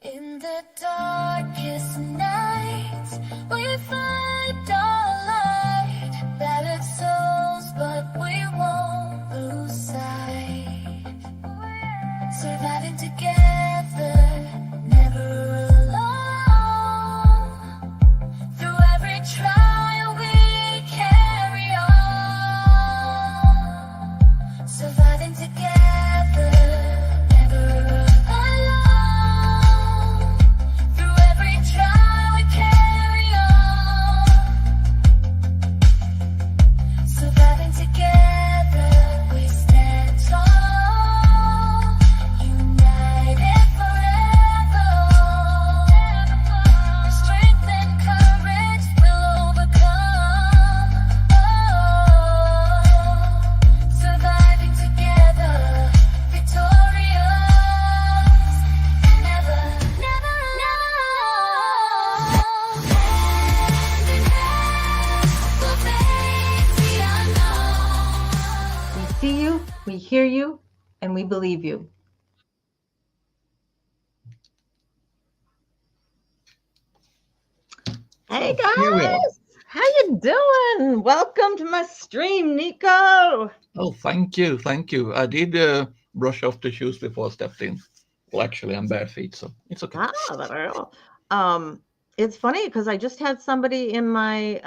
In the darkest nights, we find our light. Battered souls, but we won't lose sight. Surviving together, never alone. Through every trial, we carry on. Surviving together, never alone. Through every trial, we carry on. Surviving together, we stand tall. United forever. Strength and courage will overcome. Surviving together, victorious. Never, never alone. Hand in hand, we'll face the unknown. We see you, we hear you, and we believe you. Hey Here we are. guys, how you doing? Welcome to my stream, Nico. Oh, thank you. I did brush off the shoes before I stepped in. Well, actually, I'm bare feet, so it's okay. It's funny because I just had somebody in my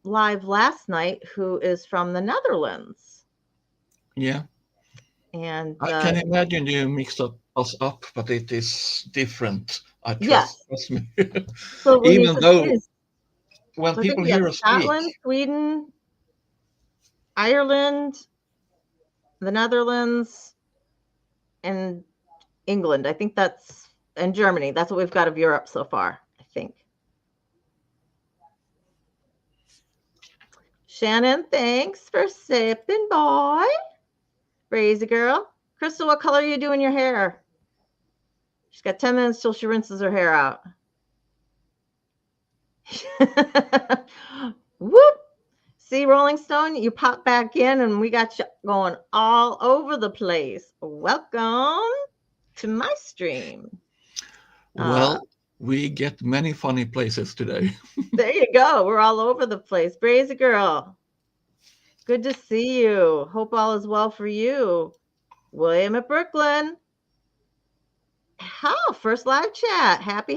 live last night who is from the Netherlands, Yeah, and I can imagine you mixed us up, but it is different. I yes. trust me. So when Even though when so I people think you hear have us Scotland, speak, Sweden, Ireland, the Netherlands, and England. I think that's and Germany. That's what we've got of Europe so far, I think. Shannon, thanks for sipping, boy. Crazy girl. Crystal, what color are you doing your hair? She's got 10 minutes till she rinses her hair out. Whoop. See, Rolling Stone, you pop back in and we got you going all over the place. Welcome to my stream. well, we get many funny places today. There you go. We're all over the place. Crazy girl. Good to see you. Hope all is well for you. William at Brooklyn. Oh, first live chat. Happy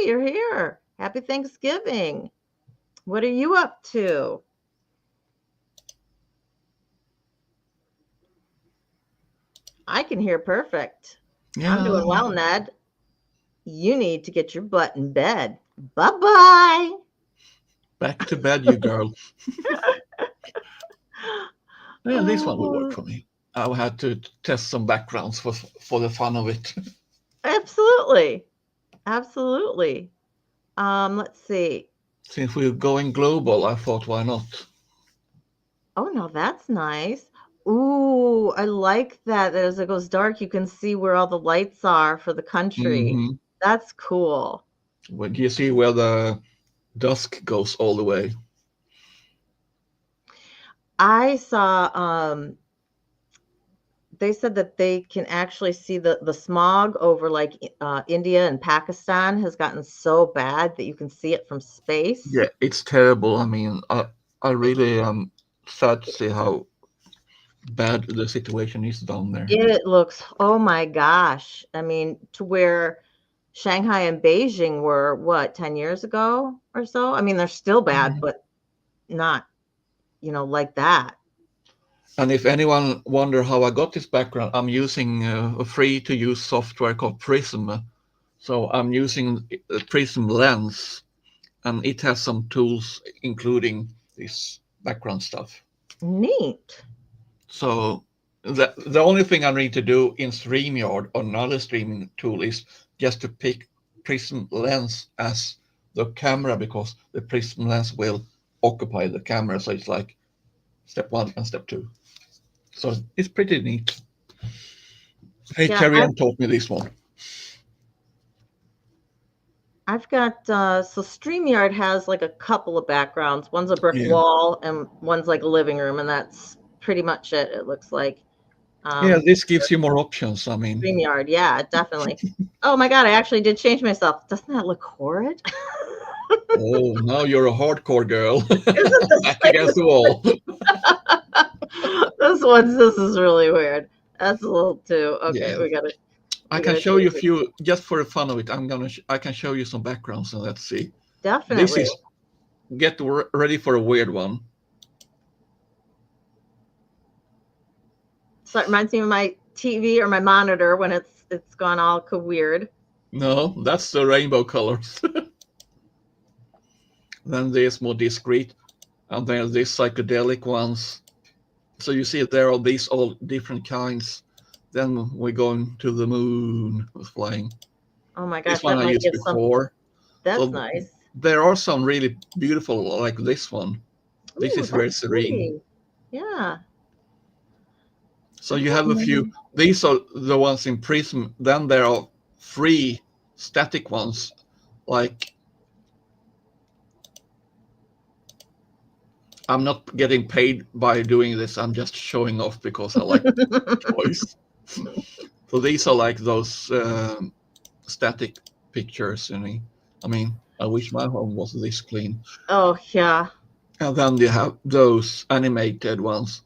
you're here. Happy Thanksgiving. What are you up to? I can hear perfect. Yeah. I'm doing well, Ned. You need to get your butt in bed. Bye-bye. Back to bed, you girl. Yeah, this one will work for me. I had to test some backgrounds for the fun of it. Absolutely. Let's see. Since we're going global, I thought, why not? Oh, no, that's nice. Ooh, I like that. As it goes dark, you can see where all the lights are for the country. Mhm. That's cool. When you see where the dusk goes all the way. I saw they said that they can actually see the smog over like India and Pakistan has gotten so bad that you can see it from space. Yeah, it's terrible. I mean, I really am sad to see how bad the situation is down there. It looks, oh my gosh. I mean, to where Shanghai and Beijing were, what, 10 years ago or so? I mean, they're still bad, but not, like that. And if anyone wonder how I got this background, I'm using a free-to-use software called Prism. So I'm using a Prism lens, and it has some tools, including this background stuff. Neat. So the only thing I need to do in StreamYard or another streaming tool is just to pick Prism lens as the camera, because the Prism lens will occupy the camera. So it's like step 1 and step 2. So it's pretty neat. Hey, Yeah, Carrie Ann taught me this one. I've got, so StreamYard has like a couple of backgrounds. One's a brick wall and one's like a living room, and that's pretty much it looks like. Yeah, this gives you more options. I mean, StreamYard, yeah, definitely. Oh my God, I actually did change myself. Doesn't that look horrid? Oh, now you're a hardcore girl. Isn't this Back like against the wall. this is really weird. That's a little too okay. Yeah. I We can gotta show you a change it. few just for the fun of it. I can show you some backgrounds and let's see. This Definitely. is get ready for a weird one. So it reminds me of my TV or my monitor when it's gone all weird. No, that's the rainbow colors. Then there's more discreet, and then these psychedelic ones. So you see there are these all different kinds. Then we're going to the moon with flying. Oh my This gosh, one that I might used give some. before. That's So nice. there are some really beautiful like this one. This Ooh, is very that's serene. pretty. Yeah. So you have a few. Mm. These are the ones in Prism. Then there are free static ones. Like I'm not getting paid by doing this. I'm just showing off because I like the choice. So these are like those static pictures. I mean, I wish my home was this clean. Oh yeah. And then you have those animated ones.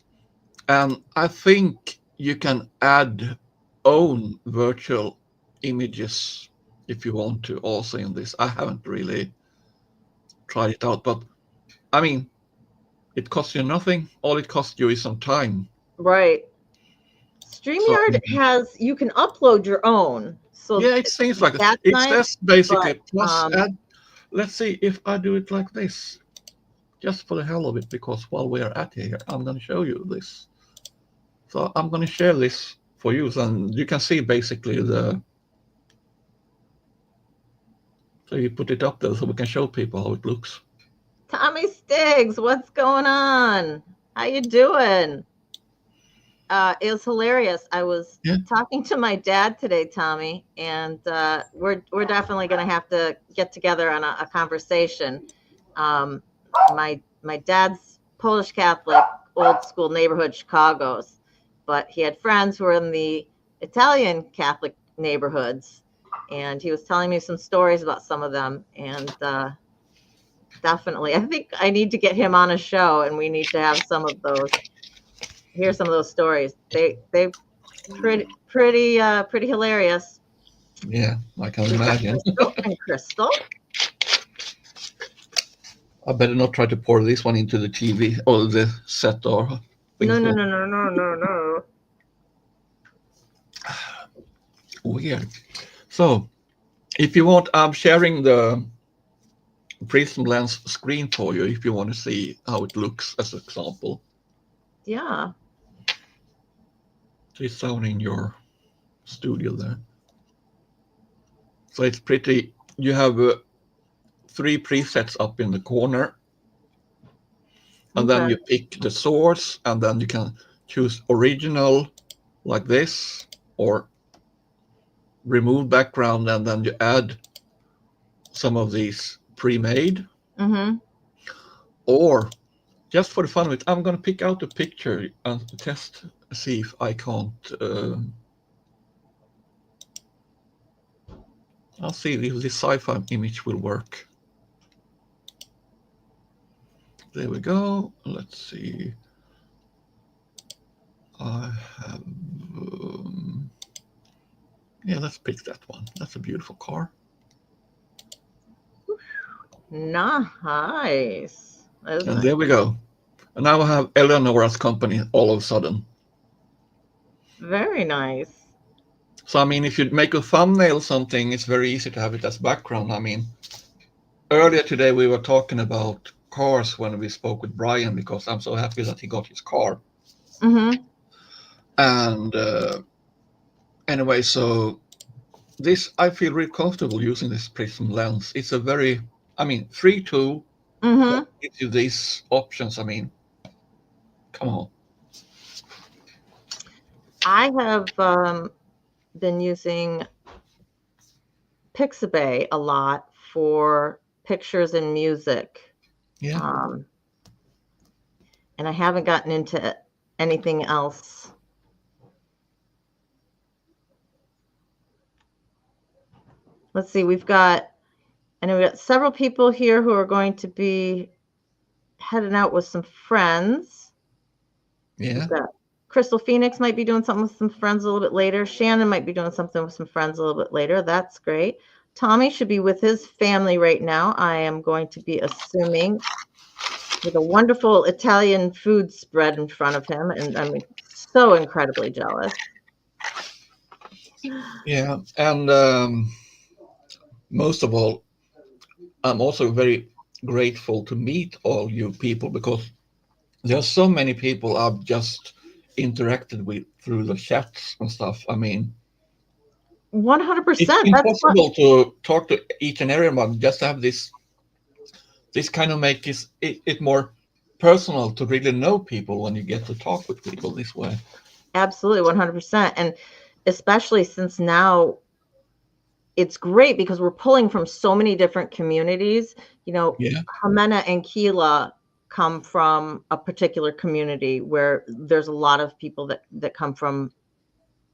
And I think you can add own virtual images if you want to also in this. I haven't really tried it out, but I mean, it costs you nothing. All it costs you is some time. Right. So StreamYard you can upload your own. So yeah, it seems like it. that's It nice, says basically but plus add. Let's see if I do it like this, just for the hell of it, because while we are at here, I'm going to show you this. So I'm going to share this for you, and you can see basically the. So you put it up there so we can show people how it looks. Tommy Stiggs, what's going on? How you doing? It was hilarious. I was Yeah. talking to my dad today, Tommy, and we're definitely going to have to get together on a conversation. My dad's Polish Catholic, old school neighborhood Chicago's, but he had friends who were in the Italian Catholic neighborhoods, and he was telling me some stories about some of them, and definitely, I think I need to get him on a show, and we need to have some of those. Hear some of those stories. They pretty hilarious. Yeah, I can We got imagine. Crystal and Crystal. I better not try to pour this one into the TV or the set or things. No. Weird. So, if you want, I'm sharing the Prism Lens screen for you if you want to see how it looks as an example. Yeah. It's down in your studio there. So it's pretty. You have 3 presets up in the corner, and then Okay. you pick the source, and then you can choose original like this, or remove background, and then you add some of these pre-made. Mm-hmm. Or just for the fun of it, I'm going to pick out a picture and test, see if I can't. I'll see if this sci-fi image will work. There we go. Let's see. I have. Yeah, let's pick that one. That's a beautiful car. Nice. And there we go. And now I have Eleanor's company all of a sudden. Very nice. So, I mean, if you make a thumbnail or something, it's very easy to have it as background. I mean, earlier today we were talking about cars when we spoke with Brian because I'm so happy that he got his car. Mm-hmm. And anyway, so this, I feel really comfortable using this Prism lens. It's a very, I mean, free tool. Mm-hmm. Gives you these options. I mean, come on. I have been using Pixabay a lot for pictures and music. Yeah. And I haven't gotten into anything else. let's see, we've got several people here who are going to be heading out with some friends. Yeah. We've got Crystal Phoenix might be doing something with some friends a little bit later. Shannon might be doing something with some friends a little bit later. That's great. Tommy should be with his family right now. I am going to be assuming, with a wonderful Italian food spread in front of him, and I'm so incredibly jealous. Yeah. And most of all, I'm also very grateful to meet all you people because there are so many people I've just interacted with through the chats and stuff. I mean, it's 100%. That's what. impossible to talk to each and everyone. Just have this kind of make it more personal to really know people when you get to talk with people this way. Absolutely, 100%. And especially since now it's great because we're pulling from so many different communities. Yeah. Jimena and Keela come from a particular community where there's a lot of people that come from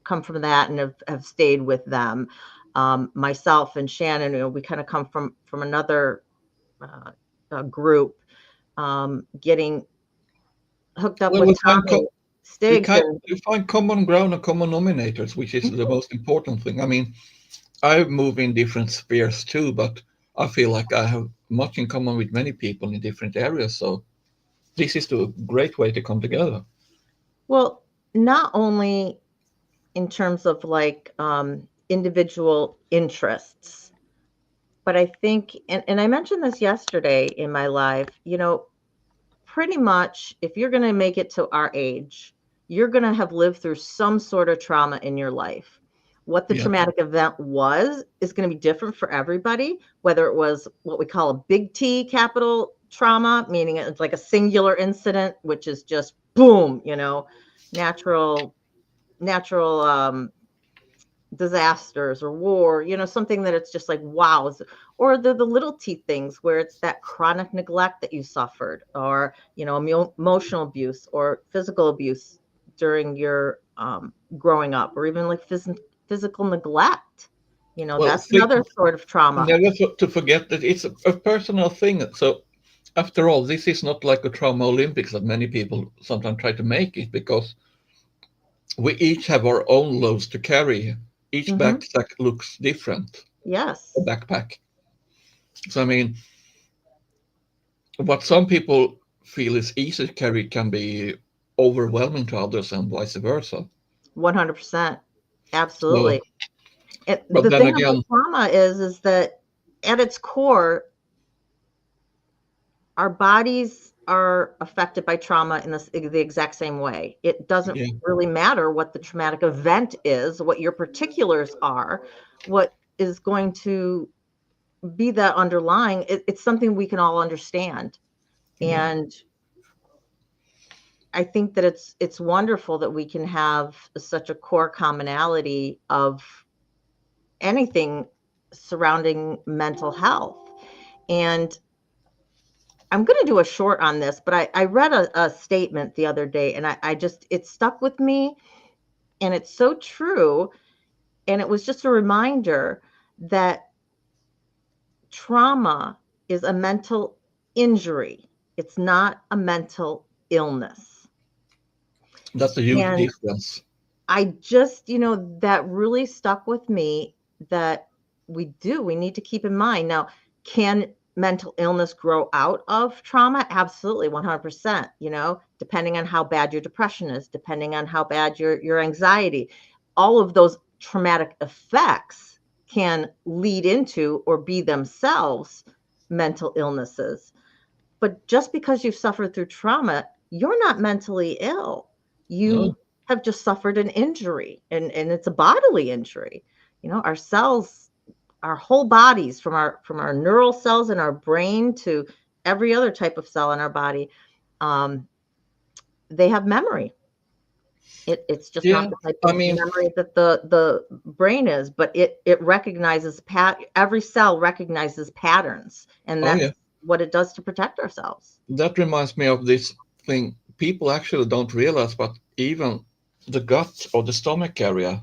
that and have stayed with them. Myself and Shannon, we kind of come from another group, getting hooked up Well, with we find Tommy Stiggs. And we find common ground and common nominators, which is the most important thing. I mean, I move in different spheres too, but I feel like I have much in common with many people in different areas. So this is a great way to come together. well, not only in terms of like individual interests, but I think, and I mentioned this yesterday in my live, pretty much if you're going to make it to our age, you're going to have lived through some sort of trauma in your life. What the Yeah. traumatic event was is going to be different for everybody, whether it was what we call a big T capital trauma, meaning it's like a singular incident, which is just boom, natural disasters or war, something that it's just like, wow. Or the little T things where it's that chronic neglect that you suffered, or, emotional abuse or physical abuse during your growing up, or even like physical neglect. Well, That's another sort of trauma. never to forget that it's a personal thing. So after all, this is not like a trauma Olympics that many people sometimes try to make it because we each have our own loads to carry. Each Hmm. backpack looks different, a Yes. backpack. So, I mean, what some people feel is easy to carry can be overwhelming to others and vice versa. 100%. So, Absolutely. And but the then thing about again, trauma is that at its core, our bodies are affected by trauma in the exact same way. It doesn't yeah, really matter what the traumatic event is, what your particulars are, what is going to be that underlying. It's something we can all understand. yeah, And I think that it's wonderful that we can have such a core commonality of anything surrounding mental health. And I'm going to do a short on this, but I read a statement the other day, and I just, it stuck with me, and it's so true. And it was just a reminder that trauma is a mental injury, it's not a mental illness. that's a huge And difference. I just, that really stuck with me, that we need to keep in mind. Now, can mental illness grow out of trauma? Absolutely, 100%, depending on how bad your depression is, depending on how bad your anxiety, all of those traumatic effects can lead into or be themselves mental illnesses. But just because you've suffered through trauma, you're not mentally ill. No, You have just suffered an injury, and it's a bodily injury. Our cells, our whole bodies, from our neural cells in our brain to every other type of cell in our body, um, they have memory. It's just not yeah, the type I of mean, memory that the brain is, but it recognizes every cell recognizes patterns, and oh yeah, that's what it does to protect ourselves. that reminds me of this thing people actually don't realize, but even the gut or the stomach area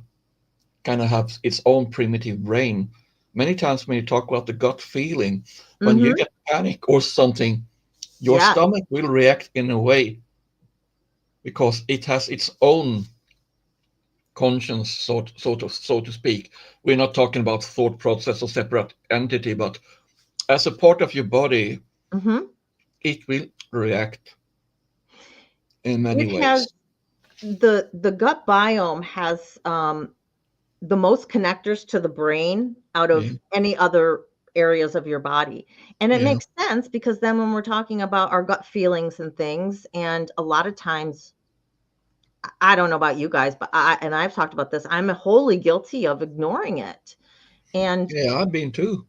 kind of has its own primitive brain. many times when you talk about the gut feeling, when you Mm-hmm. get panic or something, your Yeah. stomach will react in a way because it has its own conscience, so to speak. We're not talking about thought process or separate entity, but as a part of your body, Mm-hmm. it will react in many It has ways. the gut biome has the most connectors to the brain out Yeah, of any other areas of your body. And it yeah, makes sense because then when we're talking about our gut feelings and things, and a lot of times, I don't know about you guys, but I've talked about this, I'm wholly guilty of ignoring it. And yeah. I've been too,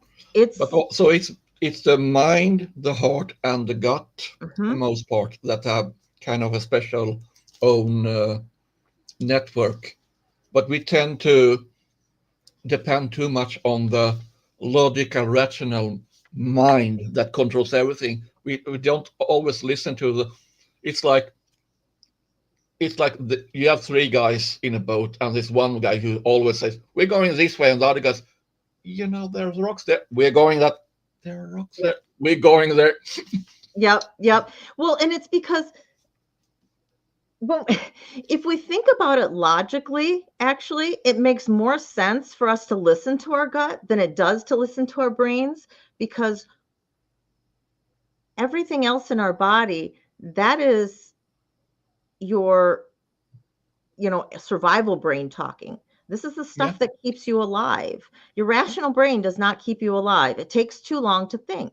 but it's, also it's the mind, the heart, and the gut, the mhm, most part, that have kind of a special own network. But we tend to depend too much on the logical, rational mind that controls everything. We don't always listen to the. It's like you have three guys in a boat, and there's one guy who always says, "We're going this way," and the other guys, there's rocks there. We're going that. There are rocks yep, there. We're going there. yep, yep. Well, and it's because, well, if we think about it logically, actually, it makes more sense for us to listen to our gut than it does to listen to our brains, because everything else in our body, that is your, survival brain talking. This is the Yeah. stuff that keeps you alive. Your rational brain does not keep you alive. It takes too long to think.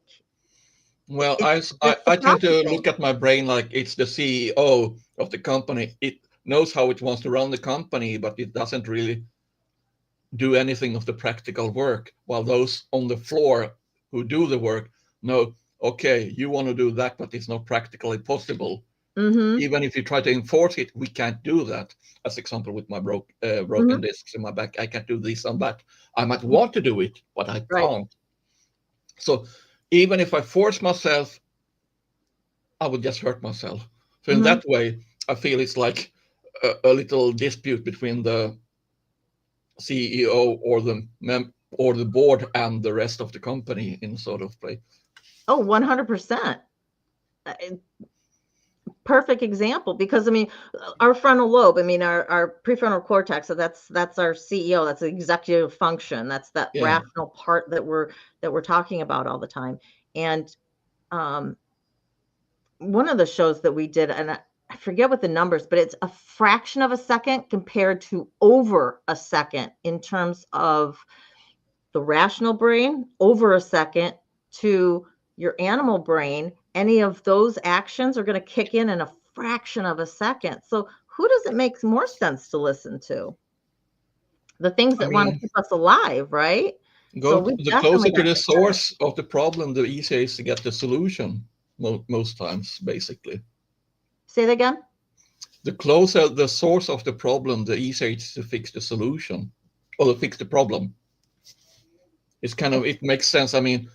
Well, That's the I tend to processing. look at my brain like it's the CEO of the company. It knows how it wants to run the company, but it doesn't really do anything of the practical work. While those on the floor who do the work know, okay, you want to do that, but it's not practically possible. Mhm. Even if you try to enforce it, we can't do that. As example, with my broken Mhm. discs in my back, I can't do this and that. I might want to do it, but I Right. can't. So even if I force myself, I would just hurt myself. So in Mhm. that way, I feel it's like a little dispute between the CEO or the board and the rest of the company in sort of play. Oh, 100%. Uh, Perfect example, because I mean, our frontal lobe, I mean, our prefrontal cortex, so that's our CEO, that's the executive function, that's that Yeah, rational part that we're talking about all the time. And um one of the shows that we did, and I forget what the numbers, but it's a fraction of a second compared to over a second in terms of the rational brain, over a second to your animal brain. Any of those actions are going to kick in a fraction of a second. So, who does it make more sense to listen to? The things I that want to mean, keep us alive, right? So, we the closer definitely to have the to start. source of the problem, the easier it is to get the solution. Most times, basically, Say that again. the closer the source of the problem, the easier it is to fix the solution or to fix the problem. It's kind of it makes sense. I mean,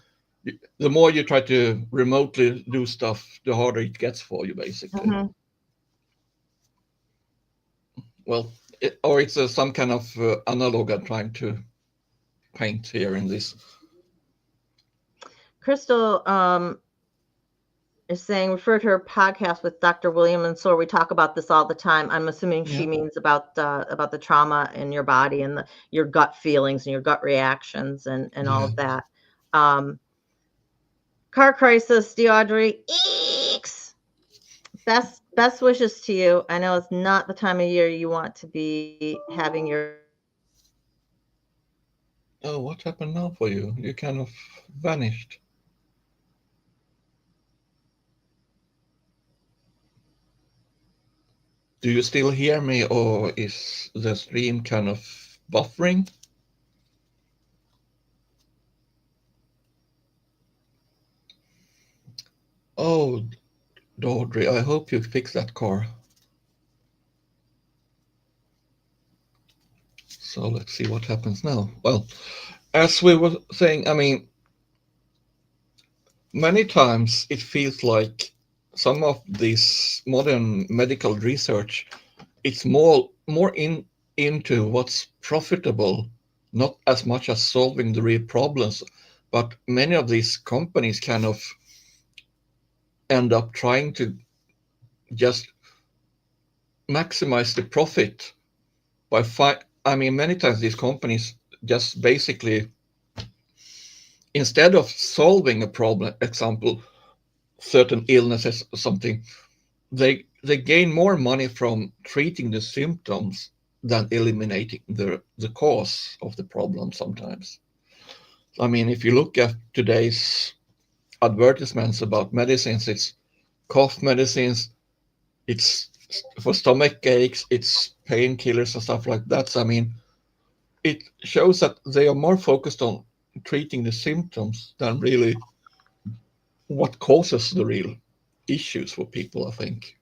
the more you try to remotely do stuff, the harder it gets for you, basically. Mhm. Well, or it's some kind of analog I'm trying to paint here in this. Crystal is saying refer to her podcast with Dr. William and Soar. We talk about this all the time. I'm assuming she Yeah. means about the trauma in your body and your gut feelings and your gut reactions and all Yeah. of that. Um, Car crisis, Deaudrey. Eeks! Best wishes to you. I know it's not the time of year you want to be having your Oh, what happened now for you? You kind of vanished. Do you still hear me, or is the stream kind of buffering? Oh, Dordry, I hope you fix that car. So let's see what happens now. Well, as we were saying, I mean, many times it feels like some of this modern medical research, it's more into what's profitable not as much as solving the real problems. But many of these companies kind of end up trying to just maximize the profit by I mean, many times these companies just basically, instead of solving a problem, example, certain illnesses or something, they gain more money from treating the symptoms than eliminating the cause of the problem sometimes. I mean, if you look at today's advertisements about medicines, it's cough medicines, it's for stomach aches, it's painkillers and stuff like that. So, I mean, it shows that they are more focused on treating the symptoms than really what causes the real issues for people, I think.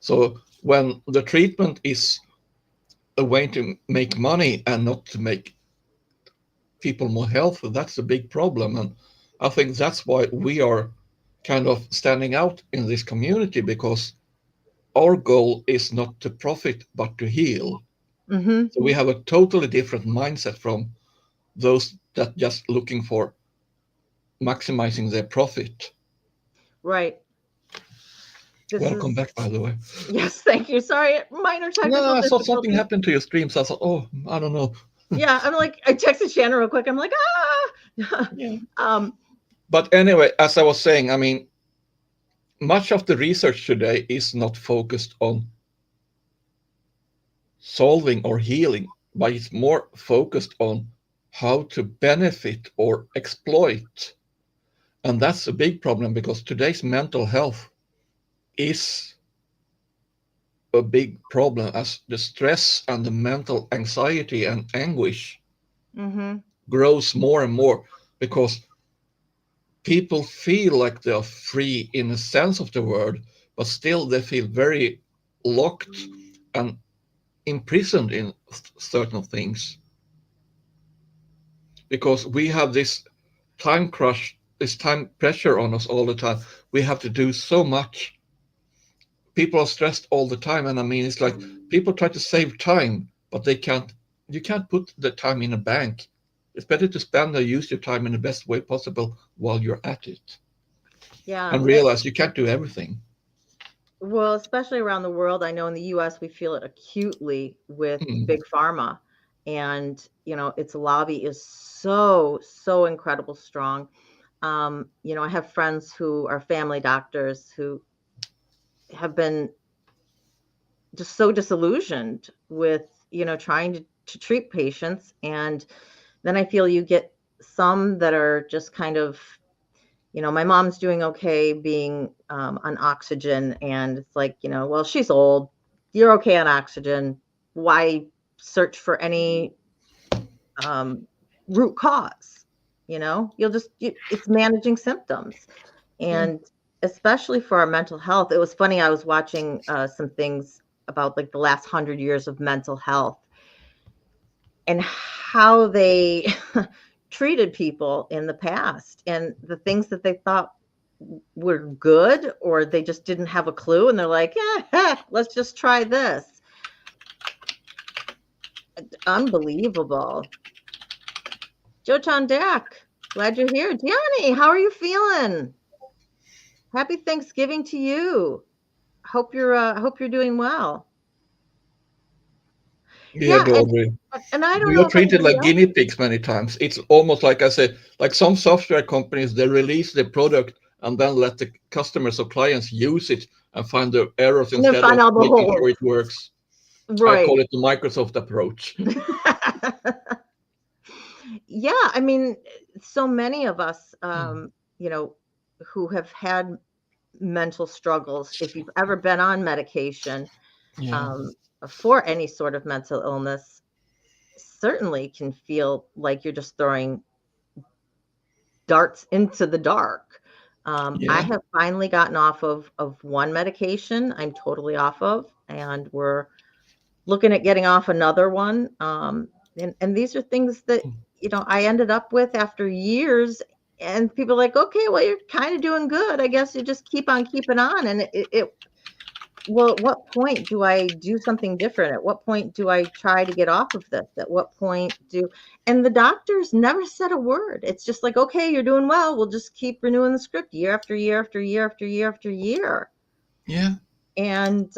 So when the treatment is a way to make money and not to make people more healthy, that's a big problem. And I think that's why we are kind of standing out in this community, because our goal is not to profit but to heal. Mm-hmm. So we have a totally different mindset from those that just looking for maximizing their profit. Right. This Welcome is back, by the way. yes, thank you. Sorry, minor No, technical I saw something difficulties. happen to your stream, so I thought, oh, I don't know. Yeah, I'm like, I texted Shannon real quick. I'm like, ah. Yeah. um, But anyway, as I was saying, I mean, much of the research today is not focused on solving or healing, but it's more focused on how to benefit or exploit. And that's a big problem, because today's mental health is a big problem, as the stress and the mental anxiety and anguish mm-hmm. grows more and more, because people feel like they are free in a sense of the word, but still they feel very locked and imprisoned in certain things, because we have this time crush, this time pressure on us all the time. We have to do so much. People are stressed all the time, and I mean, it's like people try to save time, but they can't. You can't put the time in a bank. It's better to spend or use your time in the best way possible while you're at it, Yeah. and realize you can't do everything. Well, especially around the world, I know in the US we feel it acutely with Mm. big pharma, and its lobby is so incredible strong. I have friends who are family doctors who have been just so disillusioned with trying to treat patients, and then I feel you get some that are just kind of my mom's doing okay being on oxygen, and it's like, well, she's old. You're okay on oxygen. Why search for any root cause? It's managing symptoms. Yeah. And especially for our mental health, it was funny. I was watching some things about like the last 100 years of mental health and how they treated people in the past, and the things that they thought were good, or they just didn't have a clue, and they're like, heck, let's just try this. Unbelievable. Jochan Dak, glad you're here. Diani, how are you feeling? Happy Thanksgiving to you. Hope you're doing well. Yeah, Yeah, Audrey. and I don't We know are if treated anybody like else. guinea pigs many times. It's almost like I said, like some software companies, they release the product and then let the customers or clients use it and find the errors And then instead of find all the making holes. sure it works. I Right. call it the Microsoft approach. Yeah, I mean, so many of us, you know, who have had mental struggles, if you've ever been on medication Yeah. um, for any sort of mental illness, certainly can feel like you're just throwing darts into the dark. I Yeah. have finally gotten off of one medication. I'm totally off of, and we're looking at getting off another one. And these are things that I ended up with after years. And people are like, okay, well, you're kind of doing good. I guess you just keep on keeping on. And well, at what point do I do something different? At what point do I try to get off of this? At what point and the doctors never said a word. It's just like, okay, you're doing well. We'll just keep renewing the script year after year after year after year after year. Yeah. And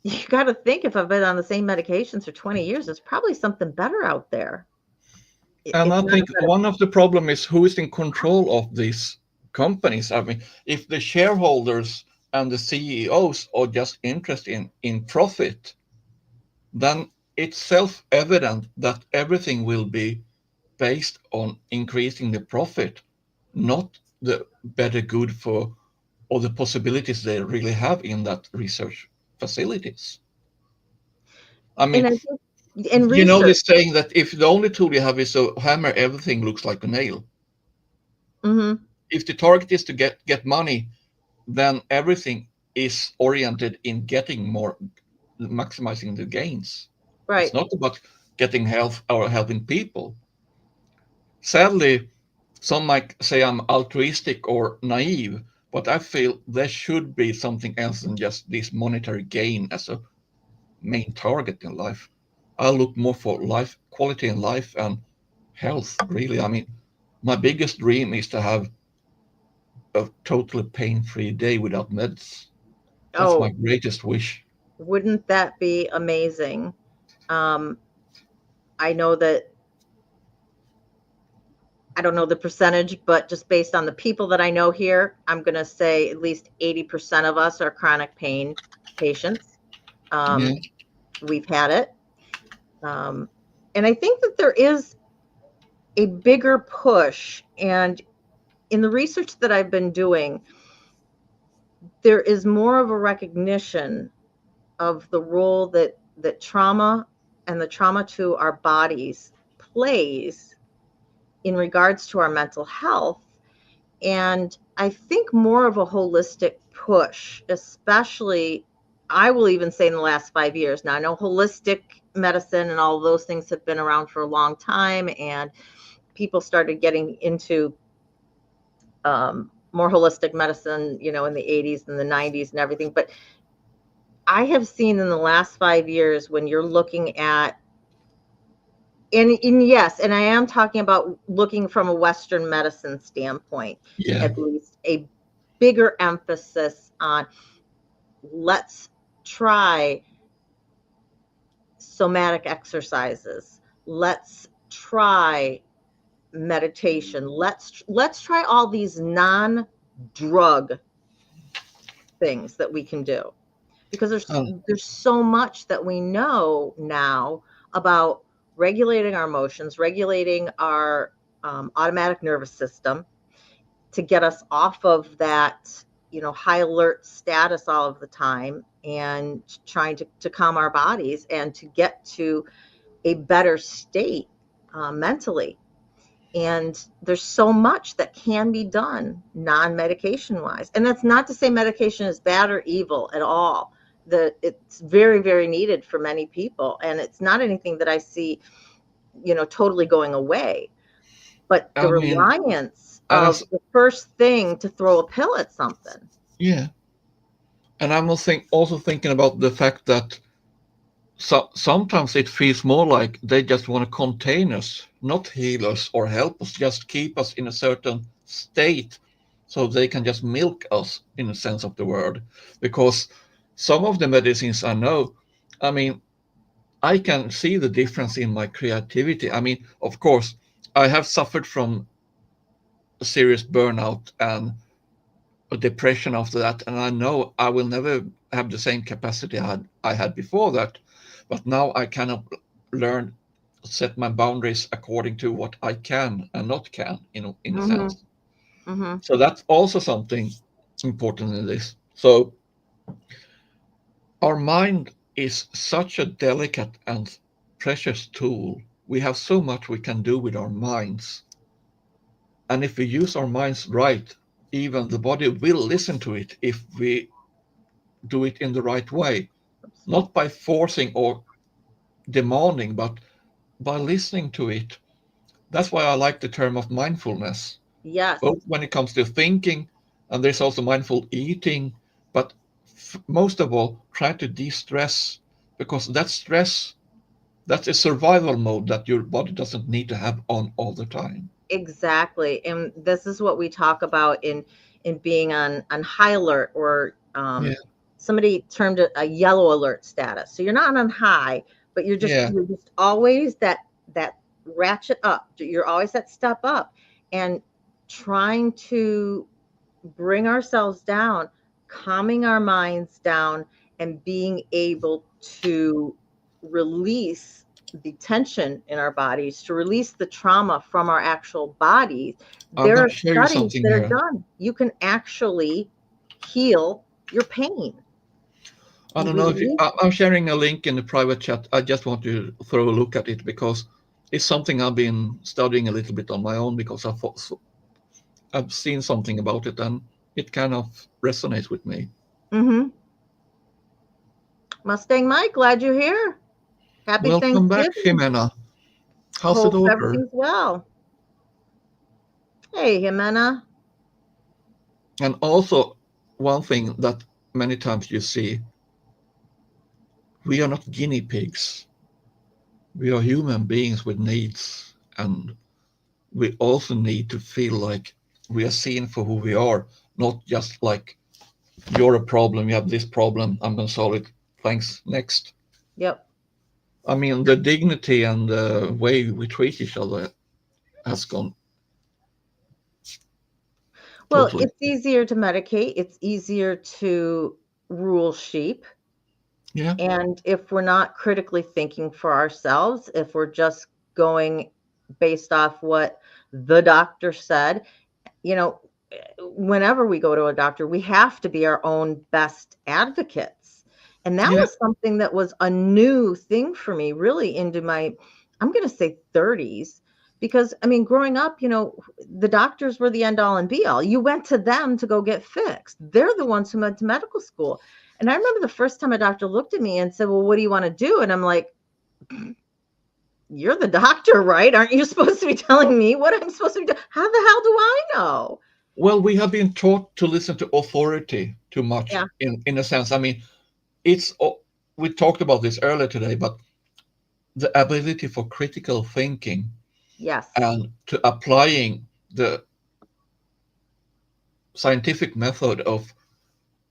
you got to think, if I've been on the same medications for 20 years, there's probably something better out there. And It's I not think a better. one of the problem is who is in control of these companies. I mean, if the shareholders and the CEOs are just interested in profit, then it's self-evident that everything will be based on increasing the profit, not the better good for or the possibilities they really have in that research facilities. I And mean, I think in you know research, this saying that if the only tool you have is a hammer, everything looks like a nail. hmm If the target is to get money, then everything is oriented in getting more, maximizing the gains. It's right. not about getting health or helping people. Sadly, some might say I'm altruistic or naive, but I feel there should be something else than just this monetary gain as a main target in life. I look more for life, quality in life, and health, really. I mean, my biggest dream is to have a totally pain-free day without meds. That's my Oh, greatest wish. wouldn't that be amazing? Um, I know that I don't know the percentage, but just based on the people that I know here, I'm going to say at least 80% of us are chronic pain patients. Yeah, We've had it. Um, and I think that there is a bigger push. And in the research that I've been doing, there is more of a recognition of the role that trauma and the trauma to our bodies plays in regards to our mental health. And I think more of a holistic push, especially, I will even say in the last 5 years. Now, I know holistic medicine and all of those things have been around for a long time, and people started getting into more holistic medicine, in the 80s and the 90s and everything. But I have seen in the last 5 years, when you're looking at, and yes, and I am talking about looking from a Western medicine standpoint, yeah. at least a bigger emphasis on, let's try somatic exercises. Let's try meditation. Let's try all these non-drug things that we can do, because Um, there's so much that we know now about regulating our emotions, regulating our automatic nervous system, to get us off of that, high alert status all of the time, and trying to calm our bodies and to get to a better state mentally. And there's so much that can be done non-medication wise. And that's not to say medication is bad or evil at all. It's very, very needed for many people. And it's not anything that I see, totally going away. But the I mean, reliance and of the first thing to throw a pill at something. yeah, and I'm also thinking about the fact that sometimes it feels more like they just want to contain us, not heal us or help us, just keep us in a certain state so they can just milk us in a sense of the word. Because some of the medicines I know, I mean, I can see the difference in my creativity. I mean, of course, I have suffered from a serious burnout and a depression after that, and I know I will never have the same capacity I had before that. But now I kind of learn set my boundaries according to what I can and not can, in a Mm-hmm. sense. Mm-hmm. So that's also something important in this. So our mind is such a delicate and precious tool. We have so much we can do with our minds. And if we use our minds right, even the body will listen to it if we do it in the right way, not by forcing or demanding, but by listening to it. That's why I like the term of mindfulness, Yes. both when it comes to thinking, and there's also mindful eating, but most of all, try to de-stress, because that stress, that's a survival mode that your body doesn't need to have on all the time. Exactly. And this is what we talk about in being on high alert, or Yeah, somebody termed it a yellow alert status. So you're not on high, but yeah. you're just always that ratchet up. You're always that step up, and trying to bring ourselves down, calming our minds down, and being able to release the tension in our bodies, to release the trauma from our actual bodies. I'm There going are to show you studies something that are here. done. You can actually heal your pain. I You don't know if you, release. I'm sharing a link in the private chat. I just want to throw a look at it because it's something I've been studying a little bit on my own, because I've seen something about it and it kind of resonates with me. Mm-hmm. Mustang Mike, glad you're here. Happy Welcome back, Thanksgiving. Jimena. How's the Hope daughter? everything's well. Hey, Jimena. And also, one thing that many times you see, we are not guinea pigs. We are human beings with needs, and we also need to feel like we are seen for who we are, not just like you're a problem, you have this problem, I'm going to solve it. Thanks, next. Yep. I mean, the dignity and the way we treat each other has gone Well, totally. it's easier to medicate. It's easier to rule sheep. Yeah, And if we're not critically thinking for ourselves, if we're just going based off what the doctor said, you know, whenever we go to a doctor, we have to be our own best advocates. And that yeah, was something that was a new thing for me, really into my, I'm going to say 30s. Because, I mean, growing up, the doctors were the end all and be all. You went to them to go get fixed. They're the ones who went to medical school. And I remember the first time a doctor looked at me and said, "Well, what do you want to do?" And I'm like, "You're the doctor, right? Aren't you supposed to be telling me what I'm supposed to be doing? How the hell do I know?" well, we have been taught to listen to authority too much Yeah. in a sense. I mean, it's we talked about this earlier today, but the ability for critical thinking Yes. and to applying the scientific method of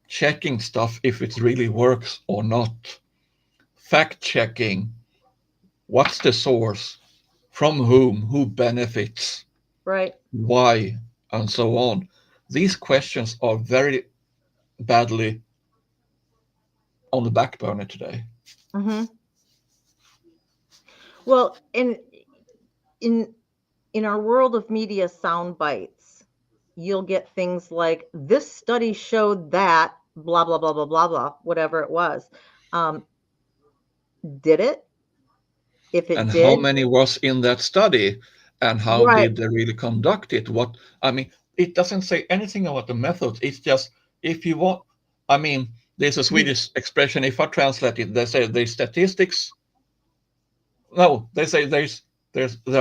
checking stuff if it really works or not, fact checking, what's the source, from whom, who benefits, Right. why, and so on. These questions are very badly on the back burner today. Hmm. Well, in in our world of media sound bites, you'll get things like this study showed that blah blah blah blah blah blah, whatever it was. Um, did it? If it And how did, many was in that study, and how right? did they really conduct it? What, I mean, it doesn't say anything about the methods. It's just, if you want, I mean, there's a You, Swedish expression. If I translate it, they say there's statistics. No, they say there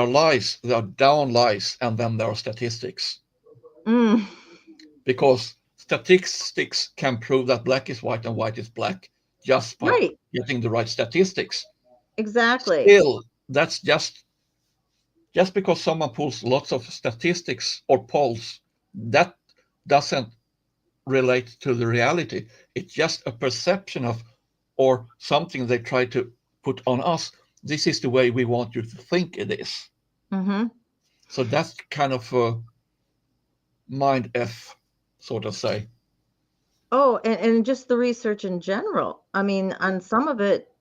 are lies, there are down lies, and then there are statistics. mm, Because statistics can prove that black is white and white is black just by right. getting the right statistics. Exactly. Still, that's just because someone pulls lots of statistics or polls, that doesn't relate to the reality. It's just a perception of, or something they try to put on us. This is the way we want you to think it is. Hmm. So that's kind of a mind F, sort of say. Oh, and just the research in general. I mean, on some of it,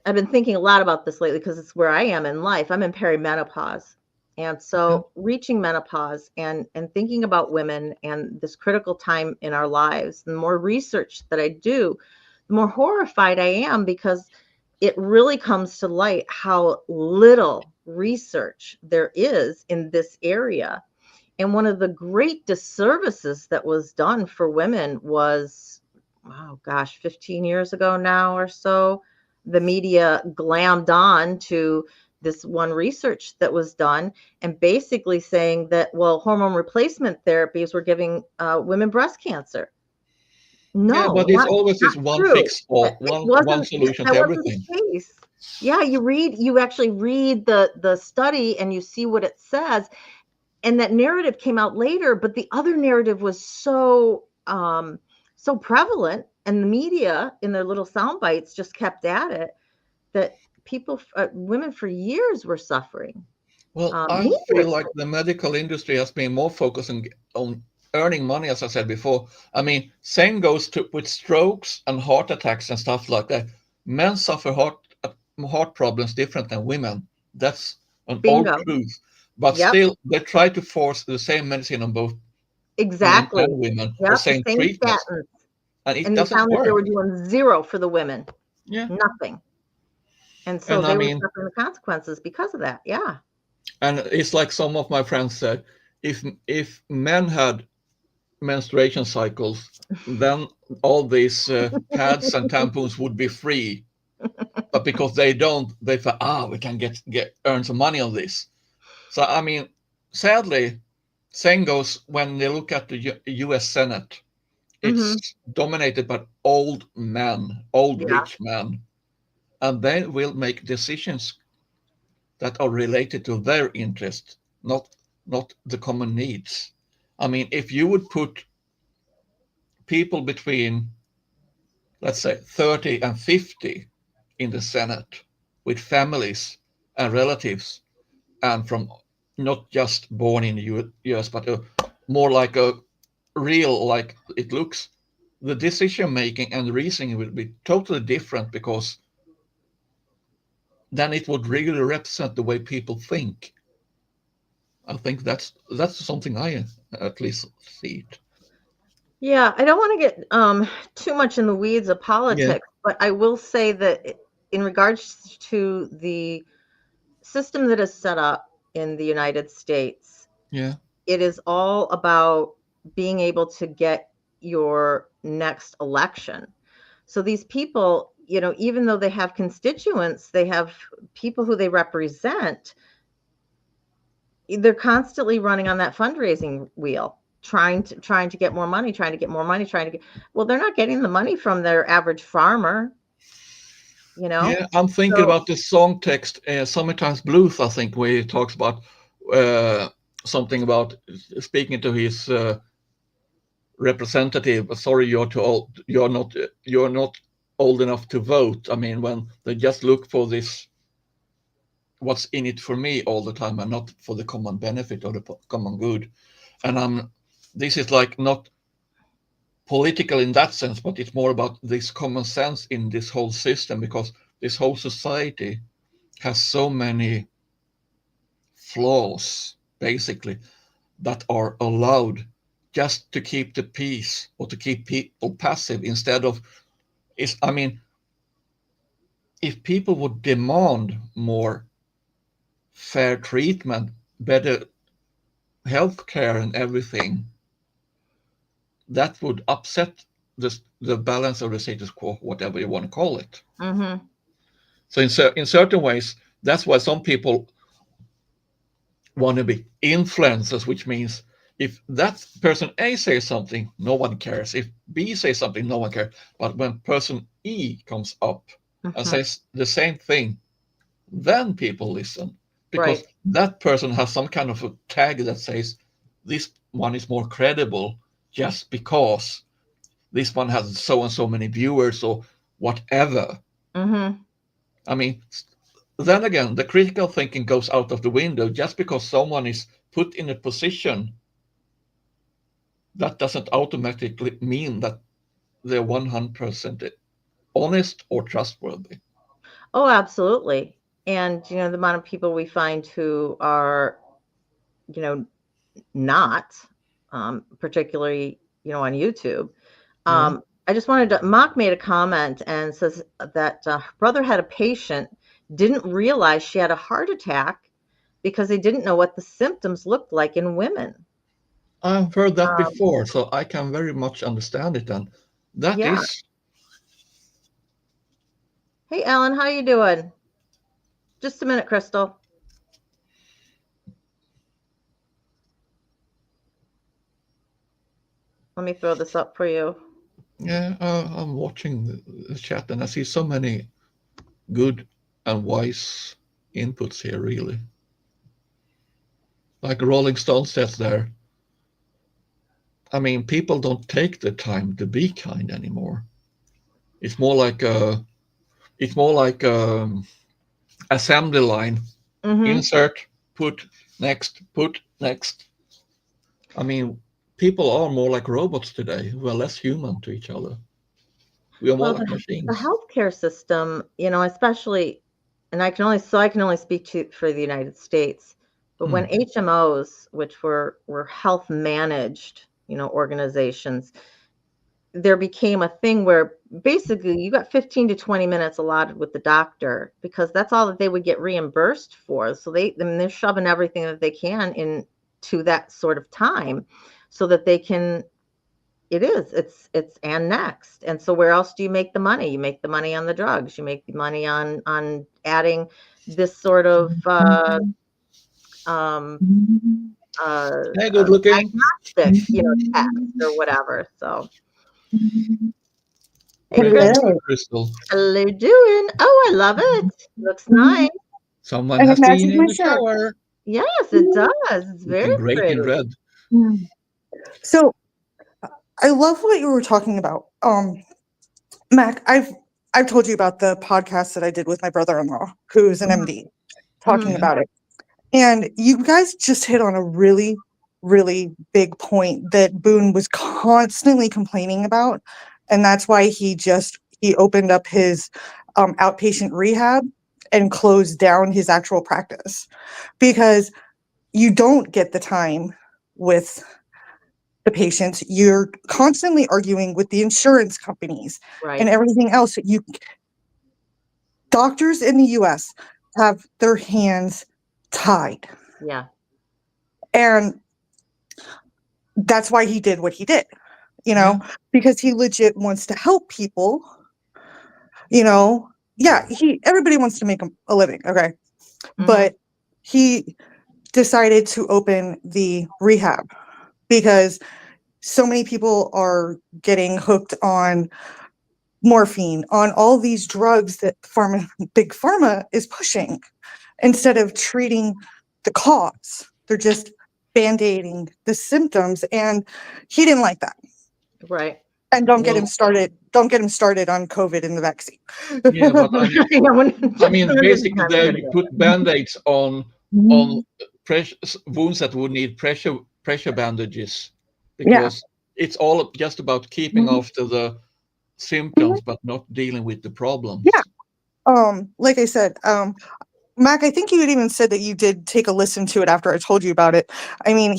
I've been thinking a lot about this lately because it's where I am in life. I'm in perimenopause. And Yeah. so reaching menopause and thinking about women and this critical time in our lives, the more research that I do, the more horrified I am because it really comes to light how little research there is in this area. And one of the great disservices that was done for women was, oh gosh, 15 years ago now or so, the media glammed on to this one research that was done and basically saying that, well, hormone replacement therapies were giving women breast cancer. Yeah, No, but it's always not this one true. fix all, It one solution that to wasn't everything. the case. Yeah, you actually read the study and you see what it says, and that narrative came out later, but the other narrative was so prevalent, and the media in their little sound bites just kept at it, that women for years were suffering. Well, I Me feel was like the medical industry has been more focused on earning money, as I said before. I mean, same goes to with strokes and heart attacks and stuff like that. Men suffer heart problems different than women. That's an old bingo. truth. But Yep, still, they try to force the same medicine on both men exactly. and women, or Yep, the same same treatments, statins, and it and they doesn't found that they work. were doing 0 for the women, Yeah, nothing, and so and I they were mean, suffering the consequences because of that. Yeah. and it's like some of my friends said, if men had menstruation cycles, then all these pads and tampons would be free. But because they don't, they thought, we can get earn some money on this. So I mean, sadly, same goes when they look at the U.S. Senate. Mhm. It's dominated by old men, old Yeah. rich men, and they will make decisions that are related to their interest, not the common needs. I mean, if you would put people between, let's say, 30 and 50 in the Senate with families and relatives, and from not just born in the US, but more like a real, like it looks, the decision making and reasoning will be totally different, because then it would really represent the way people think. I think that's something I at least see it. Yeah, I don't wanna get, too much in the weeds of Yeah, politics, but I will say that in regards to the system that is set up in the United States, yeah, it is all about being able to get your next election. So these people, even though they have constituents, they have people who they represent, they're constantly running on that fundraising wheel, trying to get more money, trying to get more money, trying to get well, they're not getting the money from their average farmer, you know? yeah. I'm thinking So about the song text, "Summertime's Blues." I think where he talks about uh, something about speaking to his representative. Sorry, you're too old. You're not old enough to vote. I mean, when they just look for this, what's in it for me all the time, and not for the common benefit or the common good. And this is like not political in that sense, but it's more about this common sense in this whole system, because this whole society has so many flaws, basically, that are allowed just to keep the peace or to keep people passive instead of is I mean, if people would demand more fair treatment, better health care and everything, that would upset the balance of the status quo, whatever you want to call it. mhm, So in certain ways, that's why some people want to be influencers, which means if that person A says something, no one cares. If B says something, no one cares. But when person E comes up and mhm, says the same thing, then people listen, because right, that person has some kind of a tag that says this one is more credible just because this one has so and so many viewers or whatever. mhm. I mean, then again, the critical thinking goes out of the window. Just because someone is put in a position, that doesn't automatically mean that they're 100% honest or trustworthy. Oh, absolutely, and, the amount of people we find who are, you know, not, particularly, on YouTube. Yeah. I just wanted to Mock made a comment and says that her brother had a patient, didn't realize she had a heart attack because they didn't know what the symptoms looked like in women. I've heard that Um, before, so I can very much understand it. And that yeah. is, Hey, Ellen, how you doing? Just a minute, Crystal. Let me throw this up for you. Yeah, I'm watching the chat and I see so many good and wise inputs here, really. Like Rolling Stone says there, I mean, people don't take the time to be kind anymore. It's more like a assembly line. Mm-hmm. Insert, put put next. I mean, people are more like robots today. We are less human to each other. We are more Well, like the machines. healthcare system, especially, and I can only speak to for the United States, but when Hmm. HMOs, which were health managed, organizations, there became a thing where basically you got 15 to 20 minutes allotted with the doctor because that's all that they would get reimbursed for. So they're shoving everything that they can into that sort of time so that they can it's and next. And so where else do you make the money? You make the money on the drugs. You make the money on adding this sort of um Hey, good looking. diagnostic, test or whatever. So hey Great to Chris, see you, Hello. Crystal. hello doing. Oh, I love it. Looks nice. Someone And it has been matches in my the shirt. shower, Yes, it does. It's very looking great in pretty. red. Mm. So I love what you were talking about. Mac, I've told you about the podcast that I did with my brother-in-law, who's an Mhm, MD, mhm. talking about it. And you guys just hit on a really, really big point that Boone was constantly complaining about. And that's why he opened up his outpatient rehab and closed down his actual practice because you don't get the time with the patients. You're constantly arguing with the insurance companies and Right. everything else. Doctors in the US have their hands tied. Yeah. And that's why he did what he did, Yeah. because he legit wants to help people, you know. Yeah, everybody wants to make a living, okay? Mhm. But he decided to open the rehab because so many people are getting hooked on morphine, on all these drugs that big pharma is pushing instead of treating the cause. They're just band-aiding the symptoms. And he didn't like that. Right. And don't get him Well, started. Don't get him started on COVID and the vaccine. yeah, but I mean, basically, Time there ago to you go. put band-aids on pressure wounds that would need pressure bandages Yeah. because it's all just about keeping after the symptoms, but not dealing with the Yeah. problems. Like I said, Mac, I think you had even said that you did take a listen to it after I told you about it. I mean,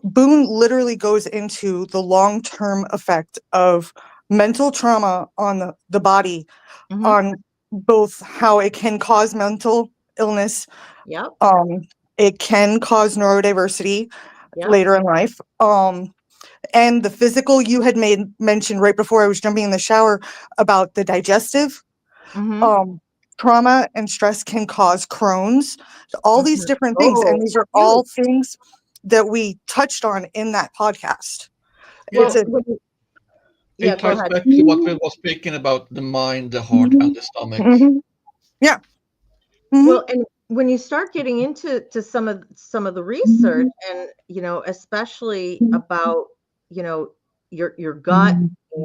Boone literally goes into the long-term effect of mental trauma on the body, Mhm. on both how it can cause mental illness, Yep. um, it can cause neurodiversity Yep. later in life, and the physical. You had made mention right before I was jumping in the shower about the digestive. Mhm. um, Trauma and stress can cause Crohn's, all these Mhm. different things. And Oh, these are huge. all things that we touched on in that podcast. It's Well, Yeah, a yeah, it go ties ahead. back to what we was speaking about: the mind, the heart, and the stomach. Mhm. Yeah. Mhm. Well, and when you start getting into some of the research and, especially about, you know, your gut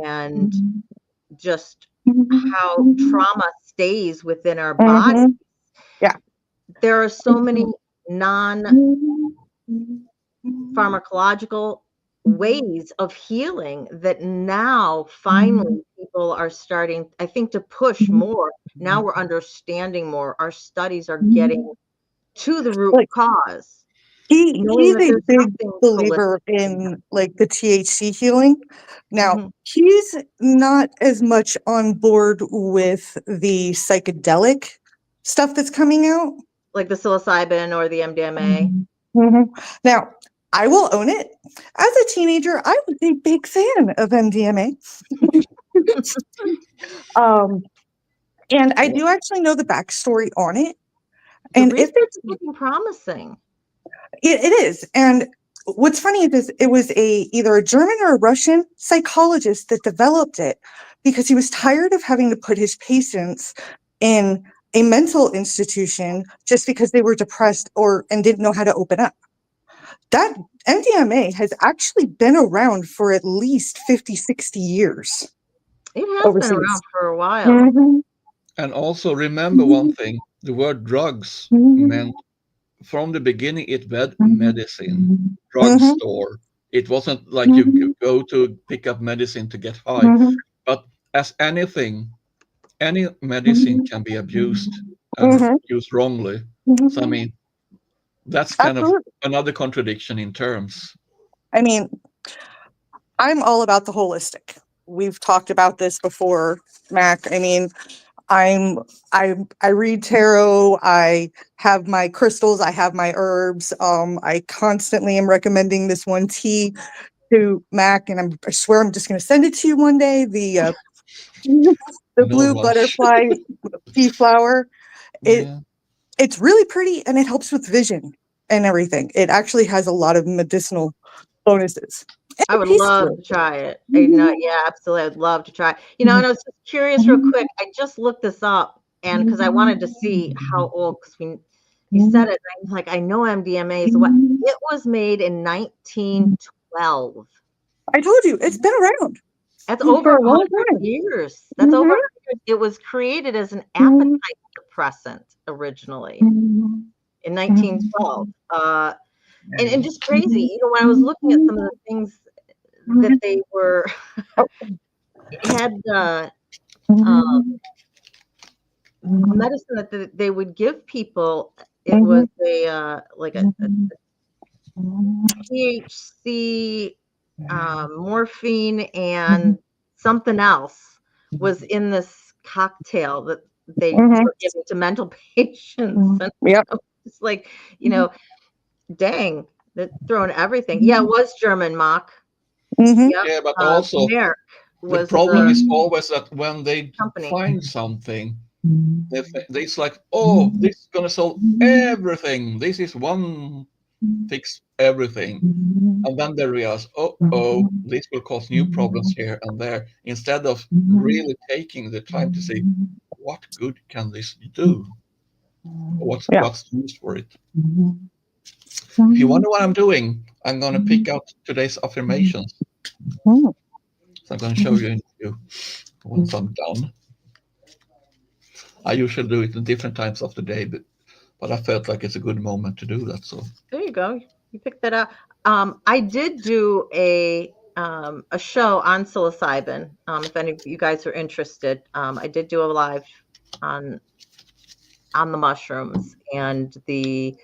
and just how trauma stays within our body, Mhm. Yeah. there are so many non-pharmacological ways of healing that now finally people are starting, I think, to push more. Now we're understanding more. Our studies are getting to the root Like cause, knowing he's that a there's big something holistic believer in there. in like the THC healing. Now, Mhm. he's not as much on board with the psychedelic stuff that's coming out. Like the psilocybin or the MDMA. Mhm. Now, I will own it. As a teenager, I was a big fan of MDMA. Um, and I do actually know the backstory on it. The And if research it's is looking promising. it is. And what's funny is it was either a German or a Russian psychologist that developed it because he was tired of having to put his patients in a mental institution just because they were depressed and didn't know how to open up. That MDMA has actually been around for at least 50, 60 years. It has overseas. been around for a while. Mhm. And also remember one thing, the word drugs meant from the beginning it meant medicine, drugstore. It wasn't like you go to pick up medicine to get high. But as anything, any medicine can be abused and used wrongly. So I mean, that's kind of Absolutely. another contradiction in terms. I mean, I'm all about the holistic. We've talked about this before, Mac. I mean, I read tarot, I have my crystals, I have my herbs. I constantly am recommending this one tea to Mac, and I swear I'm just gonna send it to you one day. The No blue rush. butterfly pea flower. Yeah. It's really pretty and it helps with vision and everything. It actually has a lot of medicinal bonuses. And I it would tastes love good. to try it. Yeah, absolutely. I'd love to try it. And I was just curious real quick. I just looked this up and because I wanted to see how old, because you said it, and I'm like, I know MDMA is what it was made in 1912. I told you, it's been around That's for over a long 100 time. years. That's over 100 years. It was created as an appetite suppressant originally in 1912. And just crazy. When I was looking at some of the things that they were had medicine that they would give people. It was a like a THC, morphine, and something else was in this cocktail that they were giving to mental patients. And Yep. it's like, dang, they're throwing everything. Yeah, it was German mock. Mhm. Yep. Yeah, but also Merck the was problem the is always that when they company. find something, it's like, oh, this is gonna solve everything. This is one fix everything. And then they realize, oh, this will cause new problems here and there, instead of really taking the time to see what good can this do? Yeah. What's used for it? If you wonder what I'm doing, I'm gonna pick out today's affirmations. Mm. So I'm gonna show you in a few once I'm done. I usually do it in different times of the day, but I felt like it's a good moment to do that. So There you go. You picked that up. I did do a show on psilocybin. If any of you guys are interested, I did do a live on the mushrooms and the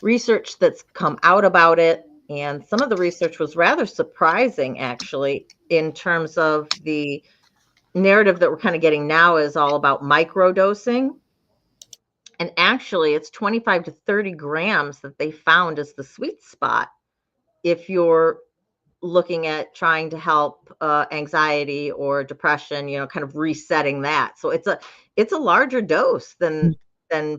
research that's come out about it. And some of the research was rather surprising, actually, in terms of the narrative that we're kind of getting now is all about microdosing. And actually, it's 25 to 30 grams that they found is the sweet spot if you're looking at trying to help anxiety or depression, kind of resetting that. So it's a larger dose than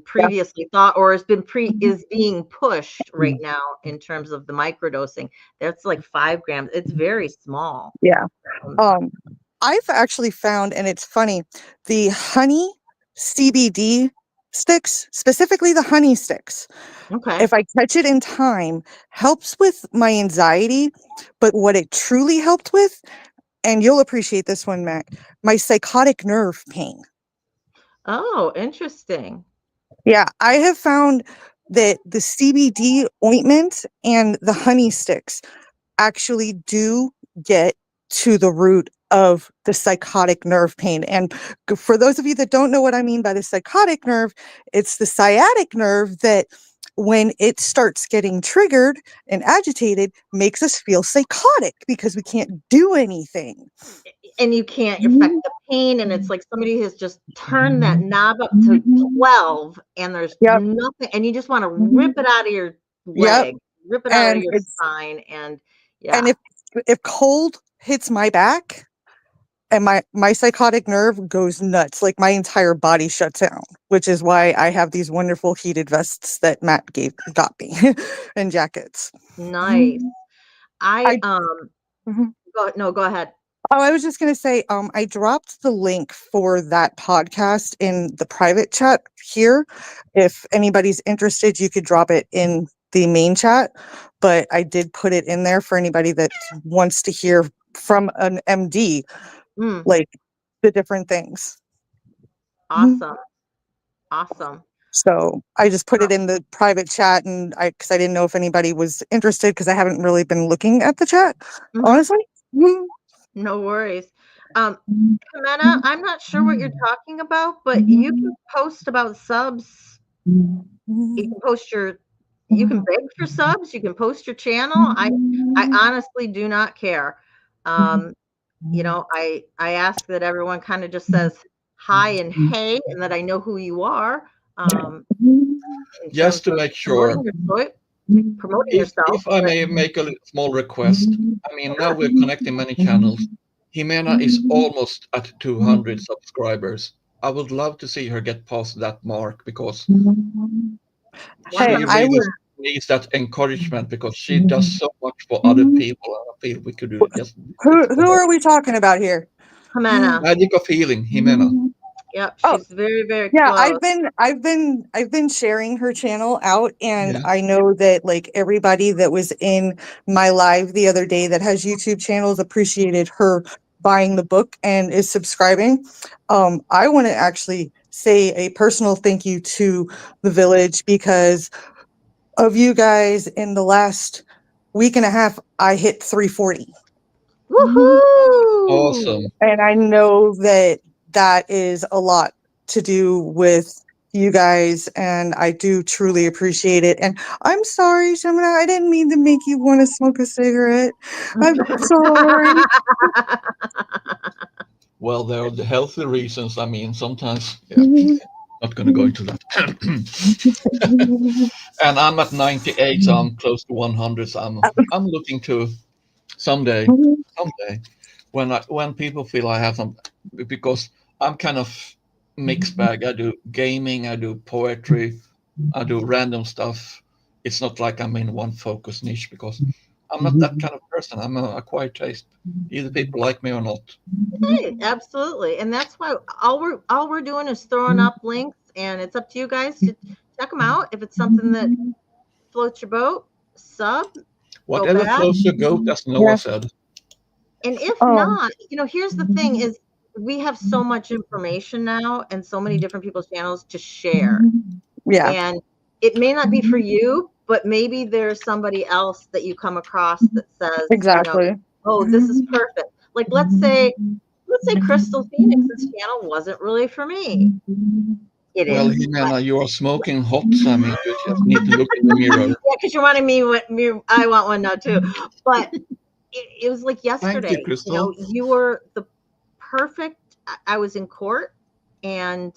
previously thought, or is being pushed right now in terms of the microdosing. That's like 5 grams. It's very small. Yeah. Um, I've actually found, and it's funny, the honey CBD sticks, specifically the honey sticks, okay. if I catch it in time, helps with my anxiety. But what it truly helped with, and you'll appreciate this one, Mac, my psychotic nerve pain. Oh, interesting. Yeah, I have found that the CBD ointment and the honey sticks actually do get to the root of the psychotic nerve pain. And for those of you that don't know what I mean by the psychotic nerve, it's the sciatic nerve that when it starts getting triggered and agitated makes us feel psychotic because we can't do anything. And you can't affect the pain, and it's like somebody has just turned that knob up to 12 and there's Yep. nothing, and you just want to rip it out of your Yep. leg, rip it out of And your it's spine, and and if cold hits my back and my psychotic nerve goes nuts, like my entire body shuts down, which is why I have these wonderful heated vests that Matt got me and jackets. nice. I Mhm. go ahead. Oh, I was just going to say, I dropped the link for that podcast in the private chat here. If anybody's interested, you could drop it in the main chat, but I did put it in there for anybody that wants to hear from an MD, Mm, like the different things. awesome. Awesome. So I just put it in the private chat, and because I didn't know if anybody was interested, because I haven't really been looking at the chat, Mhm. honestly. No worries. Jimena, I'm not sure what you're talking about, but you can post about subs. You can post you can beg for subs. You can post your channel. I honestly do not care. I ask that everyone kind of just says hi and hey, and that I know who you are. In Just terms to of make sure, promoting if yourself. I But may make a small request, I mean, now we're connecting many channels. Jimena is almost at 200 subscribers. I would love to see her get past that mark because Hey, she 100%. I really would. needs that encouragement because she does so much for other people. And I feel we could do just it for Who her. are we talking about here? Jimena. Magic of healing, Jimena. Yep, Oh, she's very, very yeah, close. I've been sharing her channel out, and Yeah. I know that like everybody that was in my live the other day that has YouTube channels appreciated her buying the book and is subscribing. I want to actually say a personal thank you to the village because of you guys. In the last week and a half, I hit 340. Woohoo! Awesome. And I know that that is a lot to do with you guys, and I do truly appreciate it. And I'm sorry, Gemini, I didn't mean to make you want to smoke a cigarette. I'm sorry. Well, there are the healthy reasons. I mean, sometimes, yeah, not going to go into that. And I'm at 98, so I'm close to 100. So I'm looking to someday, when people feel I have some, because I'm kind of mixed bag. I do gaming, I do poetry, I do random stuff. It's not like I'm in one focus niche because I'm not that kind of person. I'm a acquired taste. Either people like me or not. Hey, absolutely. And that's why all we're doing is throwing up links, and it's up to you guys to check them out. If it's something that floats your boat, sub, go Whatever back. floats your goat, as Noah Yeah. said. And if Um, not, here's the thing is we have so much information now and so many different people's channels to share. yeah, And it may not be for you, but maybe there's somebody else that you come across that says, exactly. oh, this is perfect. Like let's say Crystal Phoenix's channel wasn't really for me. It Well, is, but Jimena, you are smoking hot. I mean, you just need to look in the mirror. yeah, because you're wanting me. I want one now too. But it was like Thank you, yesterday. Crystal. You were the perfect. I was in court, and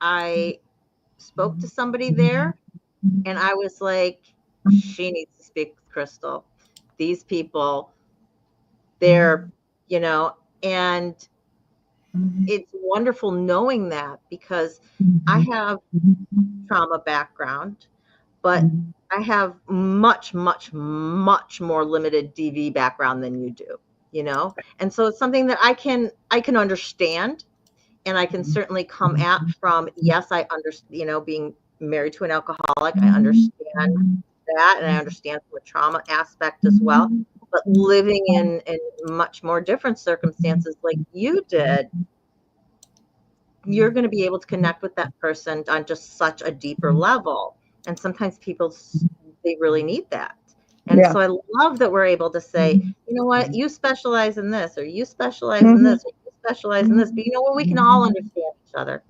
I spoke to somebody there, and I was like, she needs to speak with Crystal. These people, they're, and it's wonderful knowing that because I have trauma background, but I have much, much, much more limited DV background than you do, And so it's something that I can understand, and I can certainly come at from, yes, I understand, being married to an alcoholic, I understand that, and I understand from a trauma aspect as well. But living in much more different circumstances like you did, you're going to be able to connect with that person on just such a deeper level. And sometimes people, they really need that. And Yeah. so I love that we're able to say, you know what, you specialize in this, or you specialize in Mhm. this, or you specialize in this. But you know what, we can all understand each other.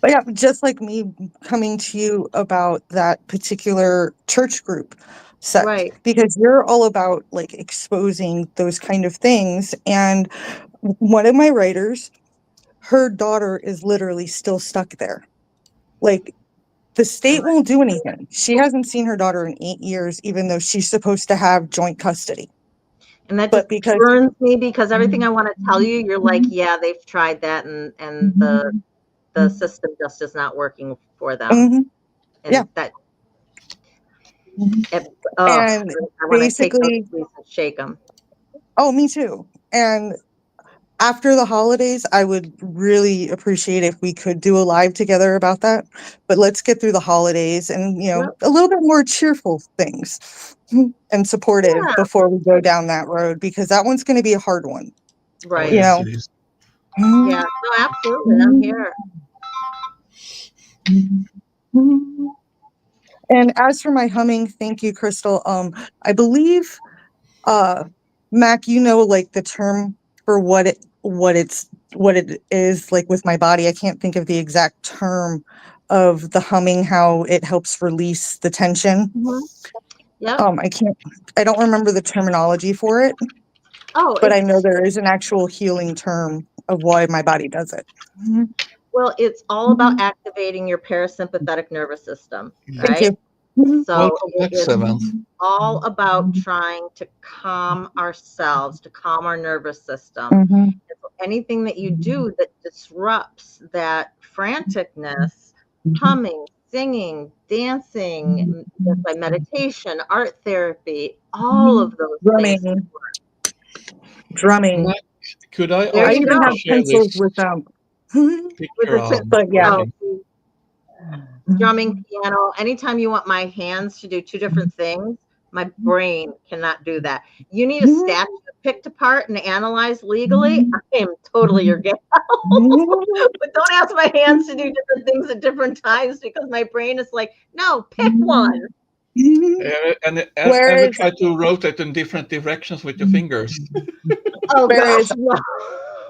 But yeah, just like me coming to you about that particular church group sect, Right. because you're all about like exposing those kind of things. And one of my writers, her daughter is literally still stuck there. Like the state won't do anything. She hasn't seen her daughter in 8 years, even though she's supposed to have joint custody. And that just But because, burns me because everything I want to tell you, you're like, yeah, they've tried that, and the system just is not working for them. Mhm, yeah, And that It, oh, And I want to take those basically, sweets and shake them. oh, me too. And after the holidays, I would really appreciate if we could do a live together about that. But let's get through the holidays and, Yep. a little bit more cheerful things and supportive Yeah. before we go down that road, because that one's going to be a hard one. Oh, You yes, know. it is. Yeah. No, absolutely. I'm here. And as for my humming, thank you, Crystal. I believe, uh, Mac, like the term for what it is like with my body. I can't think of the exact term of the humming, how it helps release the tension. Mhm. Yep. I don't remember the terminology for it, Oh, but I know it's there is an actual healing term of why my body does it. well, it's all about activating your parasympathetic nervous system, Thank right? you. So Welcome back, it's Seventh. all about trying to calm ourselves, to calm our nervous system. Mhm. And so anything that you do that disrupts that franticness, humming, singing, dancing, just by meditation, art therapy, all of those things. Drumming. Matt, could I There I ask you you even to go. have share pencils this with them. With picture the I'm But yeah. oh, holding? drumming, piano, anytime you want my hands to do two different things, my brain cannot do that. You need a statue picked apart and analyzed legally, I am totally your gal. But don't ask my hands to do different things at different times because my brain is like, no, pick one. And we Whereas, try to rotate in different directions with your fingers. Oh gosh, whereas no.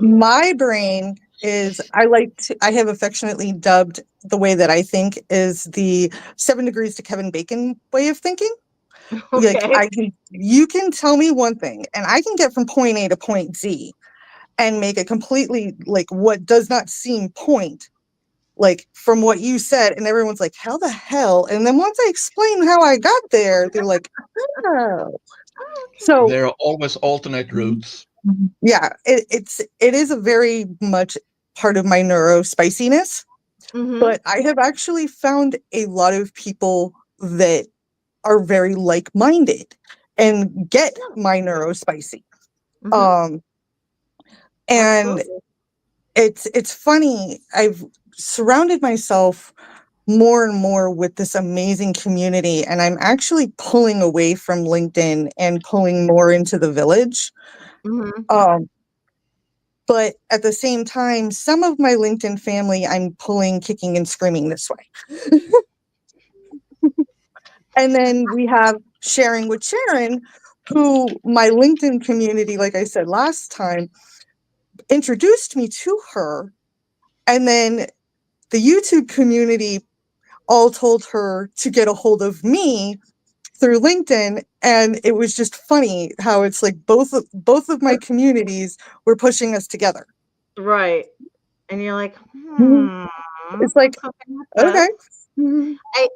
my brain is, I have affectionately dubbed the way that I think is the 7 degrees to Kevin Bacon way of thinking. Like Okay. you can tell me one thing and I can get from point A to point Z and make it completely like what does not seem point, like from what you said. And everyone's like, how the hell? And then once I explain how I got there, they're like, oh. Okay. So There are always alternate routes. yeah, it is a very much part of my neurospiciness, Mm-hmm. but I have actually found a lot of people that are very like-minded and get my neurospicy. Mm-hmm. Um, and Absolutely. it's funny. I've surrounded myself more and more with this amazing community, and I'm actually pulling away from LinkedIn and pulling more into the village. Mm-hmm. Um, but at the same time, some of my LinkedIn family, I'm pulling, kicking, and screaming this way. And then we have sharing with Sharon, who my LinkedIn community, like I said last time, introduced me to her. And then the YouTube community all told her to get a hold of me through LinkedIn. And it was just funny how it's like both of my communities were pushing us together. Right. And you're like, It's like, something like okay. this.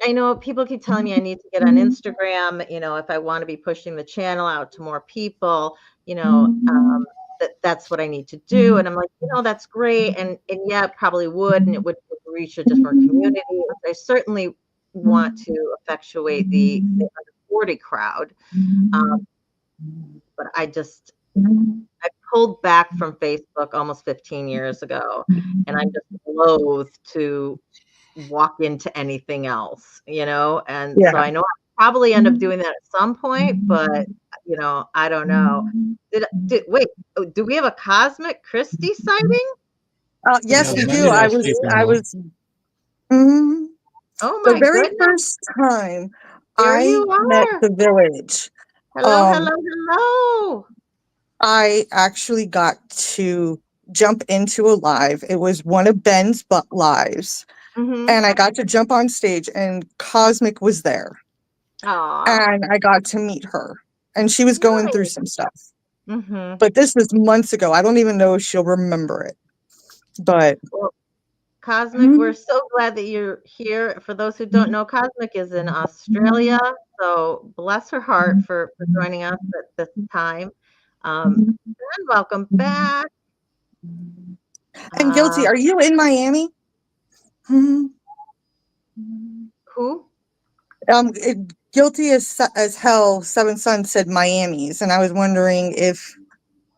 I know people keep telling me I need to get on Instagram, if I want to be pushing the channel out to more people, that's what I need to do. And I'm like, that's great. And yeah, it probably would, and it would reach a different community. I certainly want to effectuate the under 40 crowd. But I pulled back from Facebook almost 15 years ago, and I'm just loath to walk into anything else, and so Yeah. I know I'll probably end up doing that at some point, but I don't know. Wait, do we have a Cosmic Christie sighting? We Yes, have we many do. of us sleeping I now. was, mhm. Oh The my very goodness, first time there I you met are. the village, Hello, um, hello, hello. I actually got to jump into a live. It was one of Ben's lives, Mm-hmm. and I got to jump on stage, and Cosmic was there, Aw, and I got to meet her, and she was going through nice. some stuff. Mm-hmm. But this was months ago. I don't even know if she'll remember it. But Well, Cosmic, we're so glad that you're here. For those who don't know, Cosmic is in Australia, so bless her heart for joining us at this time. And welcome back. and Guilty, Uh, are you in Miami? who? Um, guilty as hell. Seven Sons said Miami's, and I was wondering if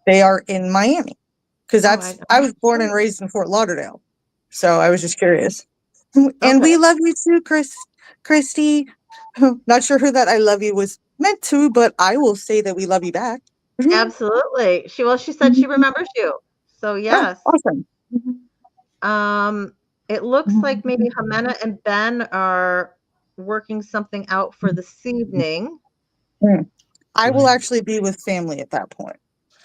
they are in Miami, because I was born and raised in Fort Lauderdale, so I was just curious. And Okay. we love you too, Christy. Not sure who that "I love you" was meant to, but I will say that we love you back. Absolutely. She said she remembers you. So Oh, yes. awesome. It looks like maybe Jimena and Ben are working something out for this evening. I will actually be with family at that point.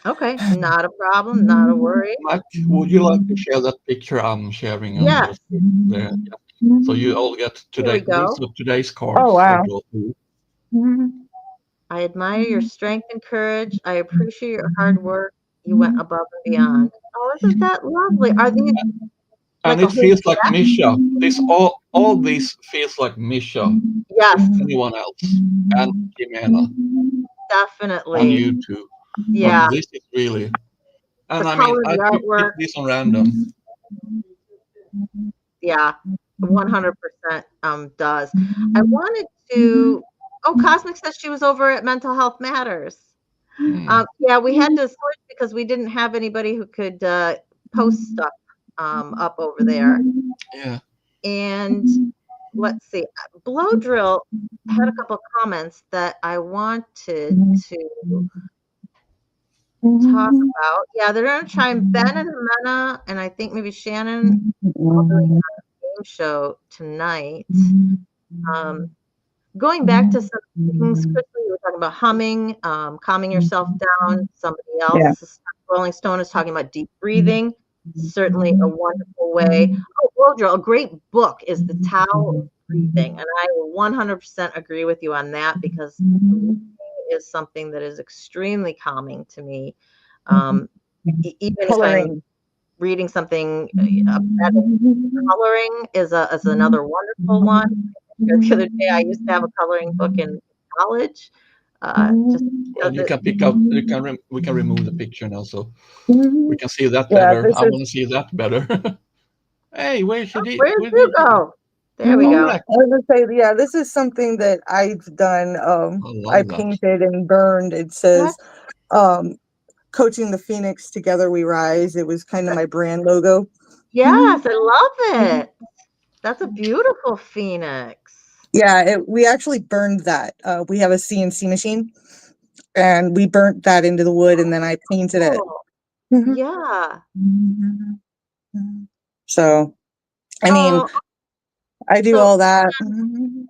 Okay, not a problem, not a worry. Matt, would you like to share that picture I'm sharing on Yes. there? So you all get Here we go. today's cards. Oh, wow. I admire your strength and courage. I appreciate your hard work. You went above and beyond. Oh, isn't that lovely? Are these And like a it feels whole like deck? Misha. This all this feels like Misha. Yes, Anyone else? And Jimena. And definitely. you too. Yeah. But this is really. And The I mean, color, I the picked artwork. this on random. Yeah, 100% does. I wanted to. Oh, Cosmic says she was over at Mental Health Matters. Yeah, we had to switch because we didn't have anybody who could post stuff up over there. Yeah. And let's see, Blow Drill had a couple comments that I wanted to talk about. Yeah, they're going to chime Ben and Jimena, and I think maybe Shannon all doing a game show tonight. Going back to some things, Crystal, you were talking about humming, calming yourself down. Somebody else, Rolling Stone, is talking about deep breathing. Certainly a wonderful way. Oh, Blow Drill, a great book is The Tao of Breathing. And I 100% agree with you on that, because breathing is something that is extremely calming to me. Even if I'm reading something, coloring is another wonderful one. The other day, I used to have a coloring book in college. Well, you can pick up. We can remove the picture now, so we can see that better. I want to see that better. Hey, where's you go? There we go. I was gonna say, yeah, this is something that I've done. I painted and burned. It says, "Coaching the Phoenix, Together We Rise." It was kind of my brand logo. Yes, I love it. That's a beautiful phoenix. Yeah, we actually burned that. We have a CNC machine, and we burnt that into the wood, and then I painted it. Yeah. So, I mean, I do all that.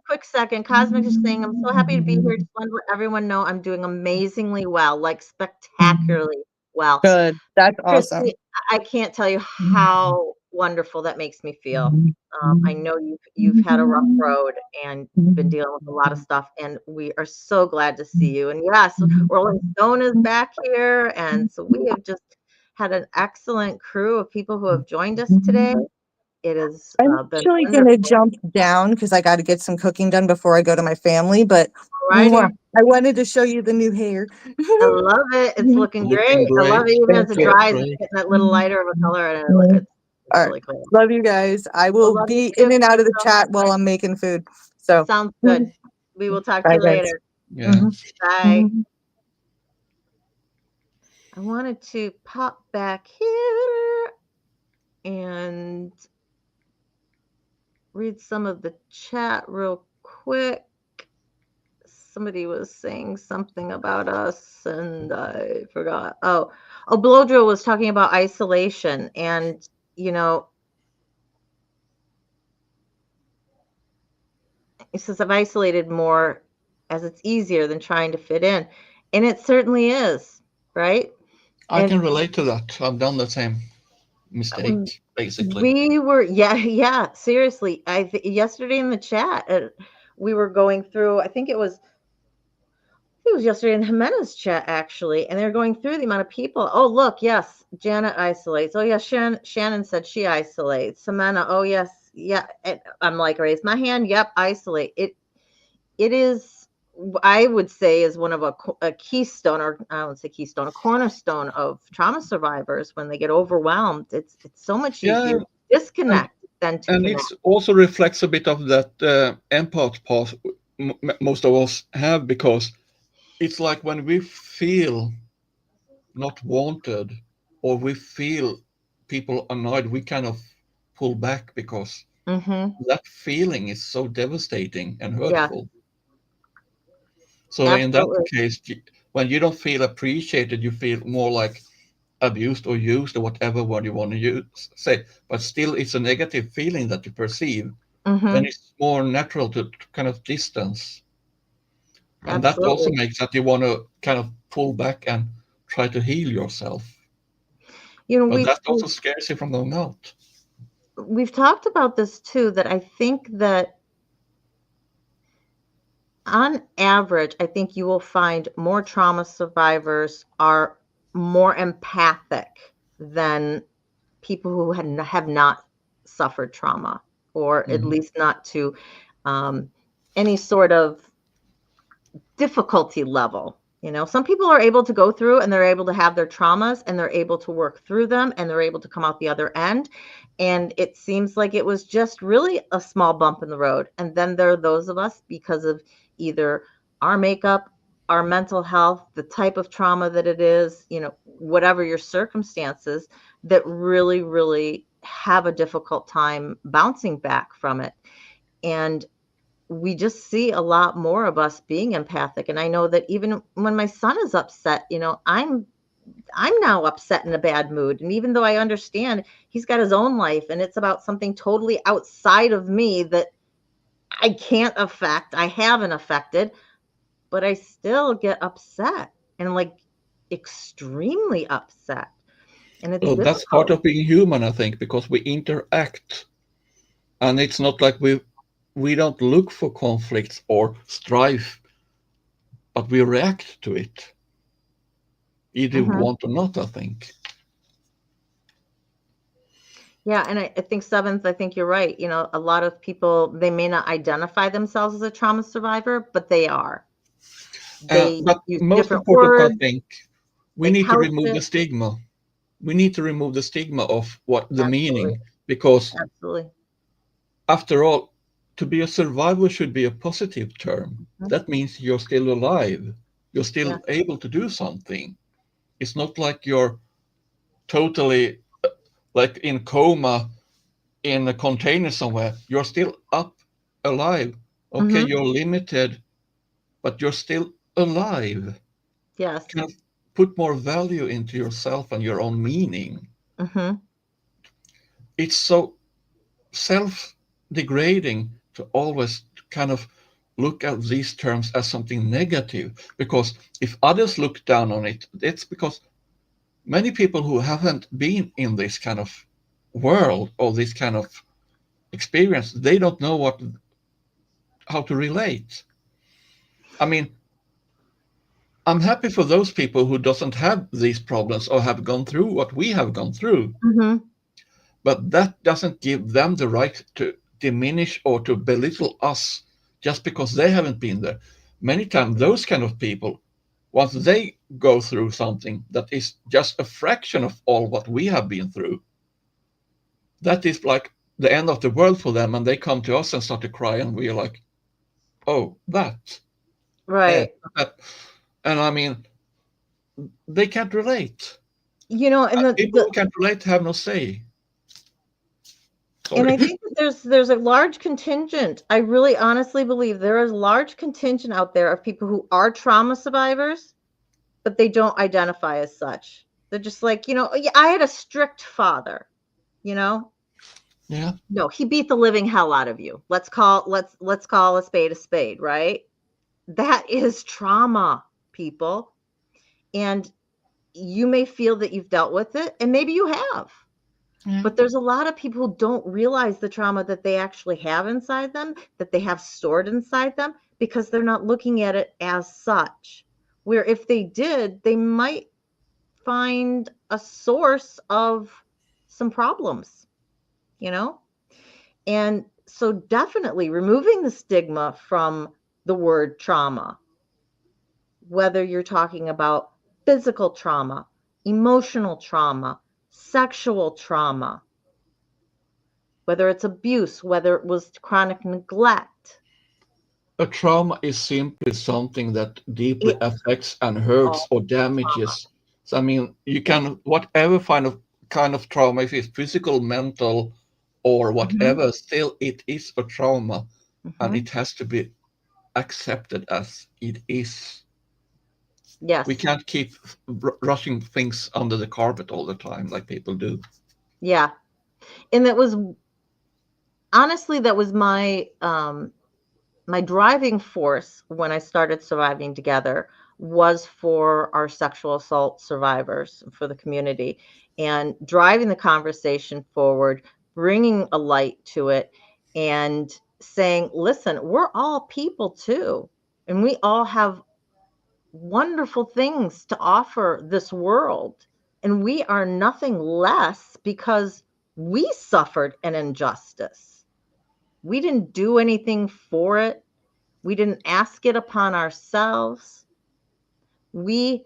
Quick second, Cosmic is saying, I'm so happy to be here. Just want to let everyone know I'm doing amazingly well, like spectacularly well. Good. That's awesome. Christy, I can't tell you how wonderful that makes me feel. I know you've had a rough road and been dealing with a lot of stuff, and we are so glad to see you. And yes, Rolling Stone is back here, and so we have just had an excellent crew of people who have joined us today. It has I'm been actually going to jump down because I got to get some cooking done before I go to my family. But I wanted to show you the new hair. I love it. It's looking great. I love it even as it dries. It's getting that little lighter of a color, and it's really cool. Love you guys. I will be in and out of the chat while I'm making food. So sounds good. We will talk to you later. Yeah. Bye. I wanted to pop back here and read some of the chat real quick. Somebody was saying something about us and I forgot. Oh, Blow Drill was talking about isolation, and he says, I've isolated more as it's easier than trying to fit in. And it certainly is, right? I can relate to that. I've done the same mistake, basically. We were, seriously. Yesterday in the chat, we were going through, I think it was yesterday in Jimena's chat, actually, and they were going through the amount of people. Oh, look, yes, Janet isolates. Oh, yes, Shannon said she isolates. Jimena, oh, yes, yeah. I'm like, raise my hand. Yep, isolate. It is, I would say, is one of a keystone, or I won't say keystone, a cornerstone of trauma survivors when they get overwhelmed. It's so much easier to disconnect than to connect. And it also reflects a bit of that empath most of us have, because it's like when we feel not wanted or we feel people annoyed, we kind of pull back because Mm-hmm. that feeling is so devastating and Yeah, hurtful. So in that absolutely. case, when you don't feel appreciated, you feel more like abused or used or whatever word you want to use, say, but still it's a negative feeling that you perceive, then Mm-hmm. it's more natural to kind of distance. And that also Absolutely. makes that you want to kind of pull back and try to heal yourself. You know, But we've that also scares you from going out. we've talked about this too, that I think that on average, I think you will find more trauma survivors are more empathic than people who have not suffered trauma, or at Mhm. least not to um, any sort of difficulty level. You know, some people are able to go through and they're able to have their traumas and they're able to work through them and they're able to come out the other end. And it seems like it was just really a small bump in the road. And then there are those of us, because of either our makeup, our mental health, the type of trauma that it is, you know, whatever your circumstances, that really, really have a difficult time bouncing back from it. And we just see a lot more of us being empathic. And I know that even when my son is upset, you know, I'm now upset in a bad mood, and even though I understand he's got his own life and it's about something totally outside of me that I can't affect, I haven't affected, but I still get upset, and like extremely upset, and it's So that's part difficult. of being human, I think, because we interact, and it's not like we don't look for conflicts or strife, but we react to it, either we Hmm. want or not, I think. Yeah, and I think seventh, I think you're right. You know, a lot of people, they may not identify themselves as a trauma survivor, but they are. They But use most different important, I words, think, we they need to couch remove the it. stigma. We need to remove the stigma of what the Absolutely, meaning, because absolutely. after all, to be a survivor should be a positive term. Mhm. That means you're still alive. You're Yeah, still able to do something. It's not like you're totally like in coma in a container somewhere. You're still up, alive. Okay, mhm, you're limited, but you're still alive. yes, Kind of put more value into yourself and your own meaning. mhm, It's so self degrading to always kind of look at these terms as something negative, because if others look down on it, it's because many people who haven't been in this kind of world or this kind of experience, they don't know how to relate. I mean, I'm happy for those people who doesn't have these problems or have gone through what we have gone through, mhm, but that doesn't give them the right to diminish or to belittle us just because they haven't been there. Many times those kind of people, once they go through something that is just a fraction of all what we have been through, that is like the end of the world for them, and they come to us and start to cry, and we're like, oh, that, eh, right. that. And I mean, they can't relate. You know, and People who can't relate have no say. and Sorry. I think that there's a large contingent. I really honestly believe there is a large contingent out there of people who are trauma survivors, but they don't identify as such. They're just like, you know, "Oh, yeah, I had a strict father, you know, Yeah. no, he beat the living hell out of you. Let's call a spade, right? That is trauma, people. And you may feel that you've dealt with it, and maybe you have. Yeah. But there's a lot of people who don't realize the trauma that they actually have inside them, that they have stored inside them, because they're not looking at it as such. Where if they did, they might find a source of some problems, you know? And so definitely removing the stigma from the word trauma, whether you're talking about physical trauma, emotional trauma, sexual trauma, whether it's abuse, whether it was chronic neglect, A trauma is simply something that deeply It, affects and oh, hurts or damages. So I mean, you yeah. can whatever kind of trauma, if it's physical, mental, or Hmm. whatever, still it is a trauma, and Hmm. it has to be accepted as it is. We Yes. can't keep rushing things under the carpet all the time like people do. Yeah. And that was honestly that was my driving force when I started Surviving Together was for our sexual assault survivors, for the community, and driving the conversation forward, bringing a light to it, and saying, listen, we're all people too. And we all have wonderful things to offer this world. And we are nothing less because we suffered an injustice. We didn't do anything for it. We didn't ask it upon ourselves. We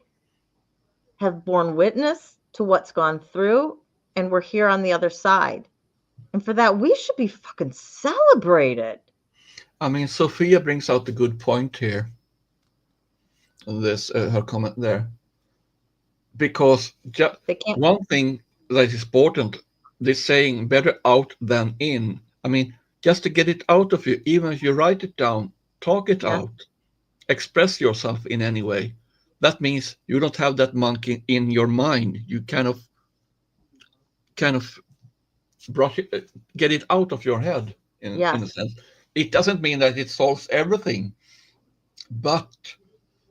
have borne witness to what's gone through, and we're here on the other side. And for that, we should be fucking celebrated. I mean, Sophia brings out a good point here. This her comment there, because They can't, one thing that is important, this saying "better out than in." I mean, just to get it out of you, even if you write it down, talk it yeah, out, express yourself in any way. That means you don't have that monkey in your mind. You kind of brush it, get it out of your head in a yes, sense. It doesn't mean that it solves everything, but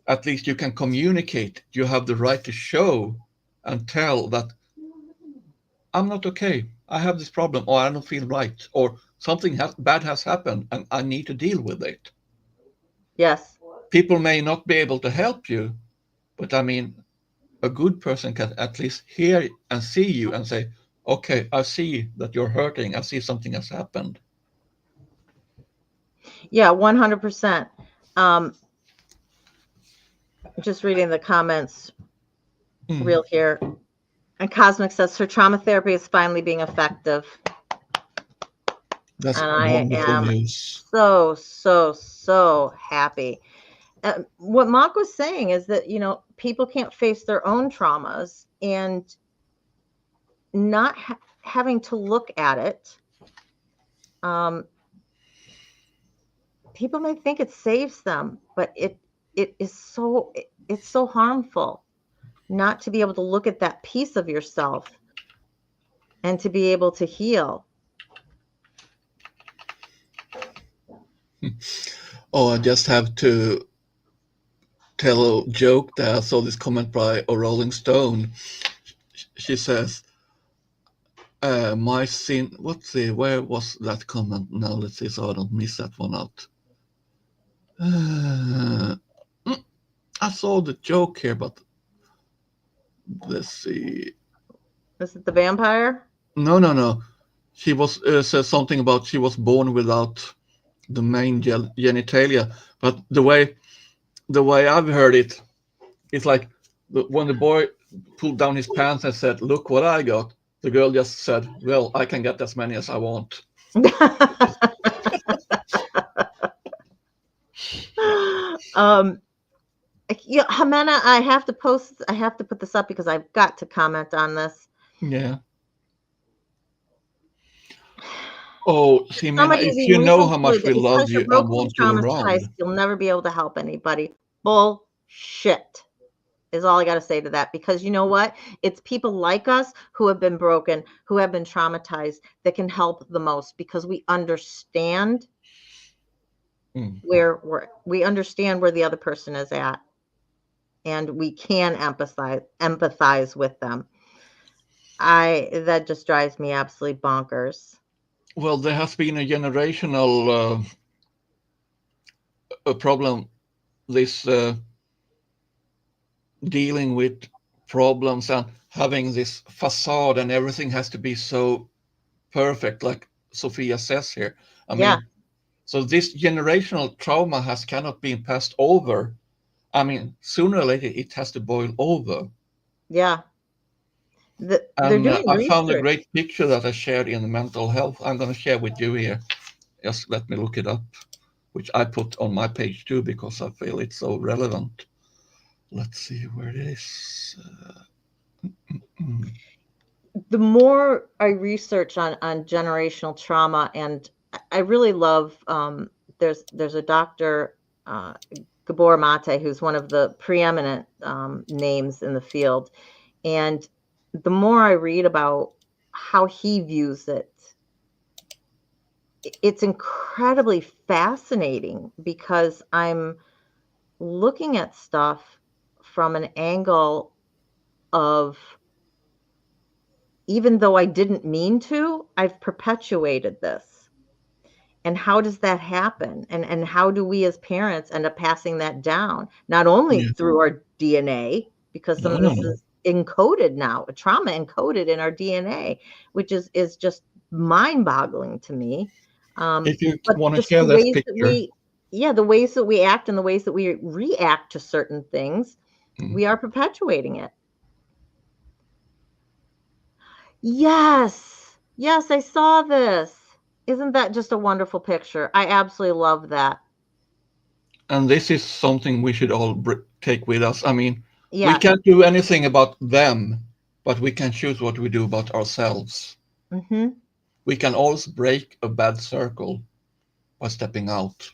at least you can communicate. You have the right to show and tell that I'm not okay. I have this problem, or I don't feel right, or something bad has happened, and I need to deal with it. yes, People may not be able to help you, but I mean, a good person can at least hear and see you and say, "Okay, I see that you're hurting. I see something has happened." yeah, 100%. Um, just reading the comments Mm, real here. And Cosmic says her trauma therapy is finally being effective. that's And I wonderful am news. so, so, so happy. What Mark was saying is that, people can't face their own traumas and not having to look at it. Um, people may think it saves them, but it's so harmful not to be able to look at that piece of yourself and to be able to heal. Oh, I just have to tell a joke there. I saw this comment by a Rolling Stone. She says, my sin, where was that comment? Now let's see so I don't miss that one out. Uh, I saw the joke here, but let's see. Is it the vampire? No, no, no. She was says something about she was born without the main genitalia, but the way I've heard it, it's like when the boy pulled down his pants and said, "Look what I got." The girl just said, "Well, I can get as many as I want." um, yeah, Jimena, I have to put this up because I've got to comment on this. Yeah. Oh, Ximena, Somebody if being you know how misunderstood much that we love because you're you and broken and want you traumatized, around, you'll never be able to help anybody. Bullshit is all I got to say to that. Because you know what? It's people like us who have been broken, who have been traumatized, that can help the most because we understand mm, we understand where the other person is at, and we can empathize with them. I That just drives me absolutely bonkers. well, there has been a generational a problem. This dealing with problems and having this facade, and everything has to be so perfect, like Sophia says here. I Yeah, mean, so this generational trauma has cannot been passed over. I mean, sooner or later it has to boil over. yeah. They're And doing I found a research. great picture that I shared in the mental health. I'm going to share with you here. Just let me look it up. which I put on my page too because I feel it's so relevant. Let's see where it is. The more I research on generational trauma, and I really love, there's a doctor, Gabor Mate, who's one of the preeminent names in the field. And the more I read about how he views it, it's incredibly fascinating because I'm looking at stuff from an angle of, even though I didn't mean to, I've perpetuated this. And how does that happen? And how do we as parents end up passing that down? Not only Yeah. through our DNA, because some of this is encoded now, a trauma encoded in our DNA, which is just mind-boggling to me. If you But want to just share the that ways that picture, the ways that we act and the ways that we react to certain things, Mm. we are perpetuating it. Yes. Yes, I saw this. Isn't that just a wonderful picture? I absolutely love that. and this is something we should all take with us. I mean, we Yeah. can't do anything about them, but we can choose what we do about ourselves. Mm-hmm. We can always break a bad circle by stepping out.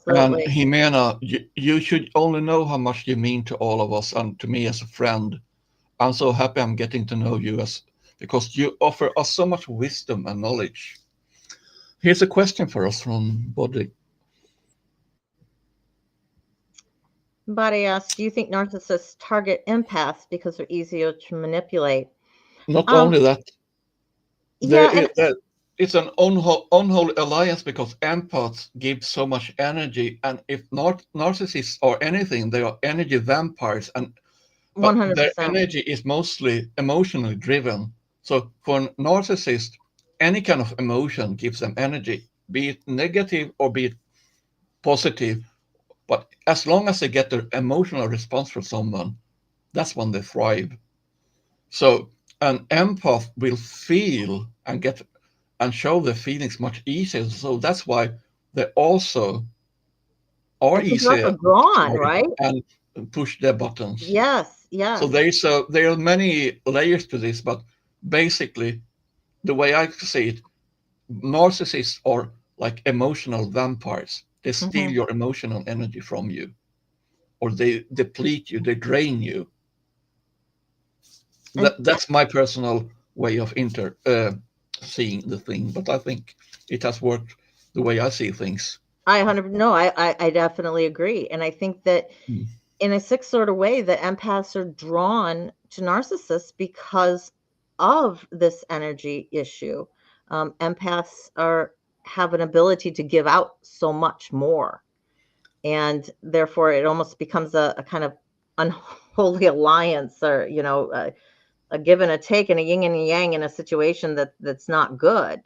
And Absolutely. Jimena, you should only know how much you mean to all of us and to me as a friend. I'm so happy I'm getting to know you because you offer us so much wisdom and knowledge. Here's a question for us from Body. Body asks, do you think narcissists target empaths because they're easier to manipulate? Not Um, only that, there yeah, is and that it's an unholy alliance because empaths give so much energy, and if not narcissists or anything, they are energy vampires, and but their 100%. energy is mostly emotionally driven. So for a narcissist, any kind of emotion gives them energy, be it negative or be it positive. But as long as they get the emotional response from someone, that's when they thrive. So an empath will feel and get and show their feelings much easier. So that's why they also are I think they're easier also to drawn, target right? and push their buttons. Yes, So yes. there are many layers to this, but basically, the way I see it, narcissists are like emotional vampires. They steal Mm-hmm. your emotional energy from you, or they deplete you, they drain you. And That's my personal way of seeing the thing, but I think it has worked the way I see things. I definitely agree. And I think that Mm. in a sick sort of way, that empaths are drawn to narcissists because of this energy issue. Empaths have an ability to give out so much more, and therefore it almost becomes a kind of unholy alliance, or a give and a take, and a yin and a yang in a situation that's not good.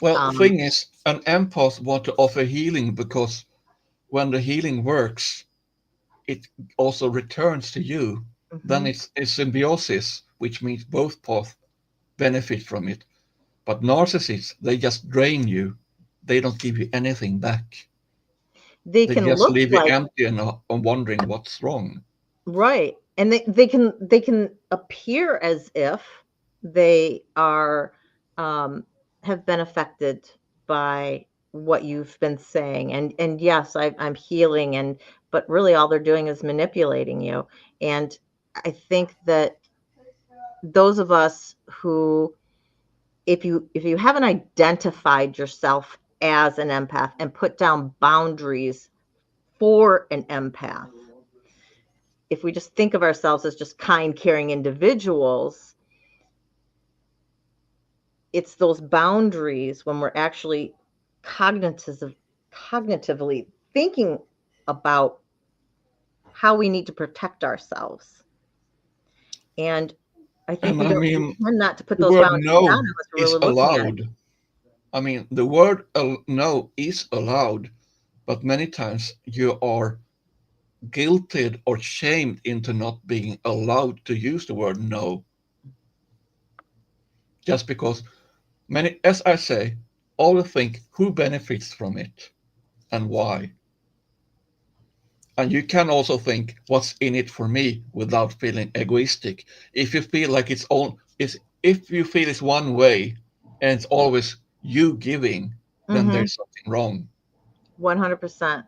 Well, Um, thing is, an empath want to offer healing because when the healing works, it also returns to you. Then mhm. it's symbiosis, which means both paths benefit from it. But narcissists, they just drain you. They don't give you anything back. They They can just look leave you like empty and wondering what's wrong. right, and they can appear as if they are have been affected by what you've been saying, and yes, I'm healing, and but really all they're doing is manipulating you. And I think that those of us who, if you haven't identified yourself as an empath and put down boundaries for an empath, if we just think of ourselves as just kind, caring individuals, it's those boundaries when we're actually cognitively thinking about how we need to protect ourselves. And I think And we I don't we mean, tend not to put the those word boundaries down no unless we're is really looking at it. allowed. I mean, the word no is allowed, but many times you are guilted or shamed into not being allowed to use the word no. Just because as I say, always think who benefits from it and why. And you can also think what's in it for me without feeling egoistic. If you feel like if you feel it's one way and it's always you giving, then Mm-hmm. there's something wrong. 100%.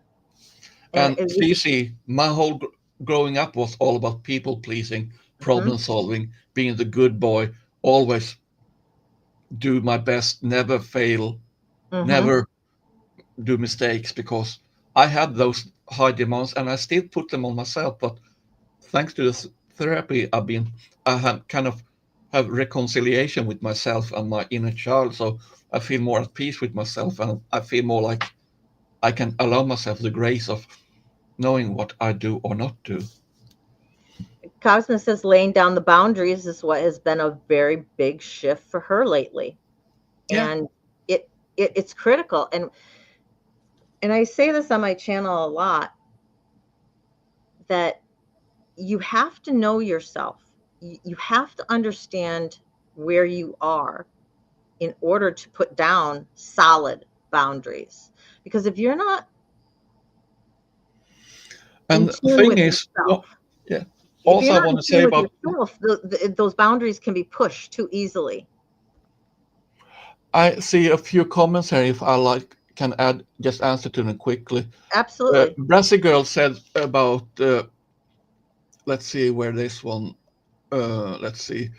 And And Fifi, my whole growing up was all about people pleasing, mm-hmm. problem solving, being the good boy, always do my best, never fail, Mm-hmm. never do mistakes, because I had those high demands and I still put them on myself. But thanks to this therapy, I have kind of have reconciliation with myself and my inner child. So I feel more at peace with myself, and I feel more like I can allow myself the grace of knowing what I do or not do. Cosmo says laying down the boundaries is what has been a very big shift for her lately. Yeah. And it's critical. And I say this on my channel a lot, that you have to know yourself. You have to understand where you are in order to put down solid boundaries. Because if you're not in And the tune thing with is, yourself, yeah. if Also, you're I not want in to say tune with about, yourself, those boundaries can be pushed too easily. I see a few comments here. If I like, can add just answer to them quickly. Absolutely. Brassy Girl said about, let's see where this one, let's see.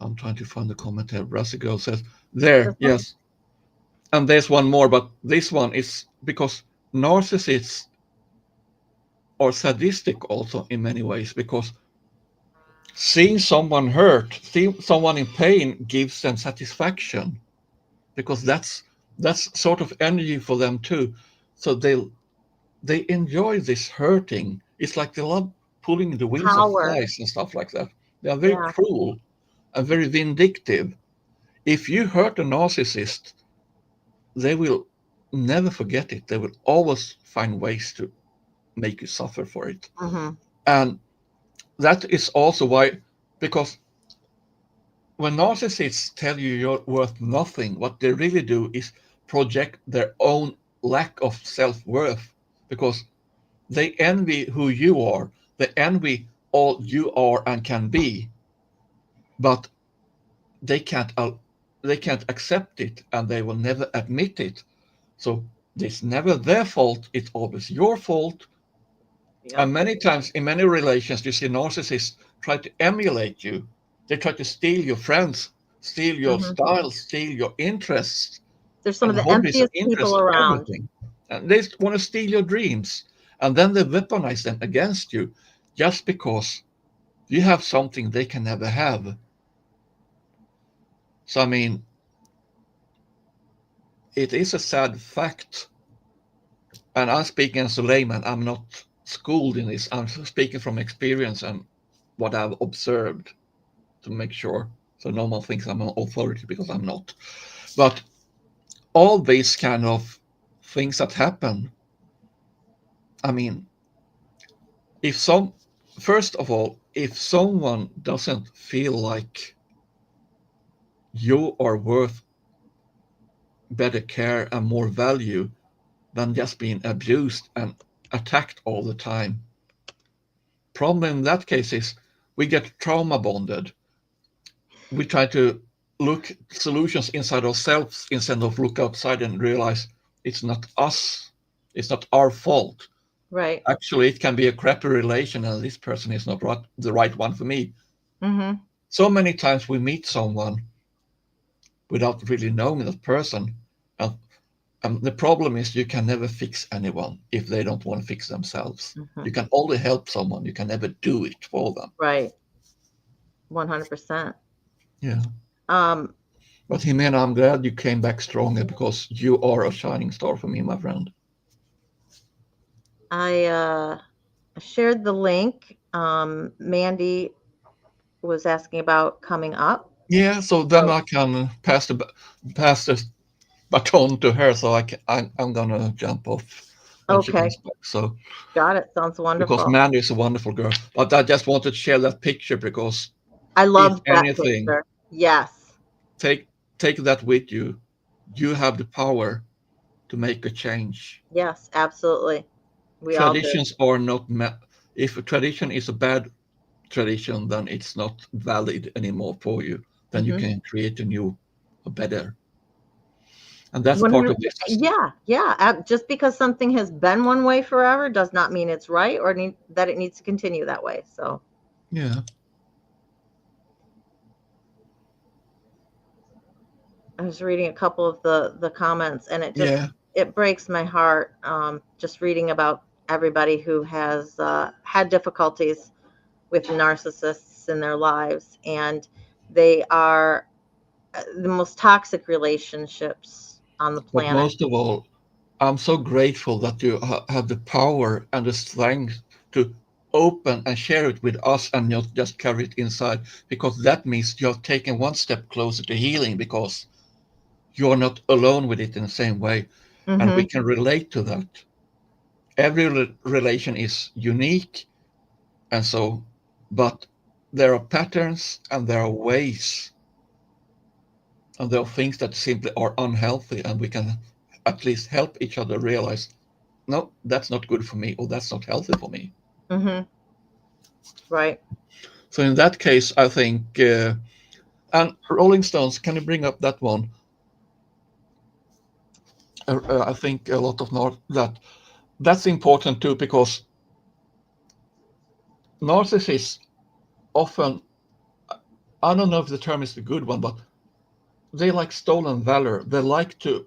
I'm trying to find the comment here. Brassy Girl says, there, That's fine. yes. And there's one more, but this one is because narcissists are sadistic also in many ways, because seeing someone hurt, seeing someone in pain gives them satisfaction, because that's sort of energy for them too. So they enjoy this hurting. It's like they love pulling the wings of Power. flies and stuff like that. They are very Yeah. cruel and very vindictive. If you hurt a narcissist, they will never forget it. They will always find ways to make you suffer for it. Hmm. And that is also why, because when narcissists tell you you're worth nothing, what they really do is project their own lack of self worth, because they envy who you are, they envy all you are and can be, but they can't they can't accept it and they will never admit it. So it's never their fault, it's always your fault. Yep. And many times in many relations, you see narcissists try to emulate you. They try to steal your friends, steal your Hmm. style, steal your interests They're some and of the hobbies and emptiest interests people and around. everything. And they want to steal your dreams. And then they weaponize them against you just because you have something they can never have. So, I mean, it is a sad fact. And I'm speaking as a layman, I'm not schooled in this. I'm speaking from experience and what I've observed, to make sure so no one thinks I'm an authority, because I'm not. But all these kind of things that happen, I mean, if some, first of all, if someone doesn't feel like you are worth better care and more value than just being abused and attacked all the time, problem in that case is we get trauma bonded. We try to look solutions inside ourselves instead of look outside and realize it's not us, it's not our fault. Right. Actually, it can be a crappy relation and this person is not the right one for me. Hmm. So many times we meet someone without really knowing that person, and the problem is you can never fix anyone if they don't want to fix themselves. Hmm. You can only help someone, you can never do it for them. Right. 100%. Yeah. Um, But Jimena, I'm glad you came back stronger, because you are a shining star for me, my friend. I shared the link. Mandy was asking about coming up. Yeah, so then So, I can pass the baton to her. So I'm gonna jump off when she okay, comes back. So got it. Sounds because wonderful. Mandy is a wonderful girl, but I just wanted to share that picture because I if loved that anything, picture. Yes. take take that with you. you have the power to make a change. Yes, absolutely. We all do. Traditions are not if a tradition is a bad tradition, then it's not valid anymore for you. Then you Mhm. can create a new, a better. And that's part 100 of this. Yeah, yeah. Just because something has been one way forever does not mean it's right or that it needs to continue that way. So Yeah. I was reading a couple of the comments, and Yeah. it breaks my heart, just reading about everybody who has had difficulties with narcissists in their lives, and they are the most toxic relationships on the But planet. most of all, I'm so grateful that you have the power and the strength to open and share it with us and not just carry it inside, because that means you're taking one step closer to healing because you're not alone with it in the same way. And we Mm-hmm. can relate to that. Every relation is unique. And so, but there are patterns and there are ways and there are things that simply are unhealthy. And we can at least help each other realize, no, that's not good for me, or that's not healthy for me. Mm-hmm. Right. So in that case, I think, and Rolling Stones, can you bring up that one? I think a lot of that's important too, because narcissists often, I don't know if the term is the good one, but they like stolen valor. They like to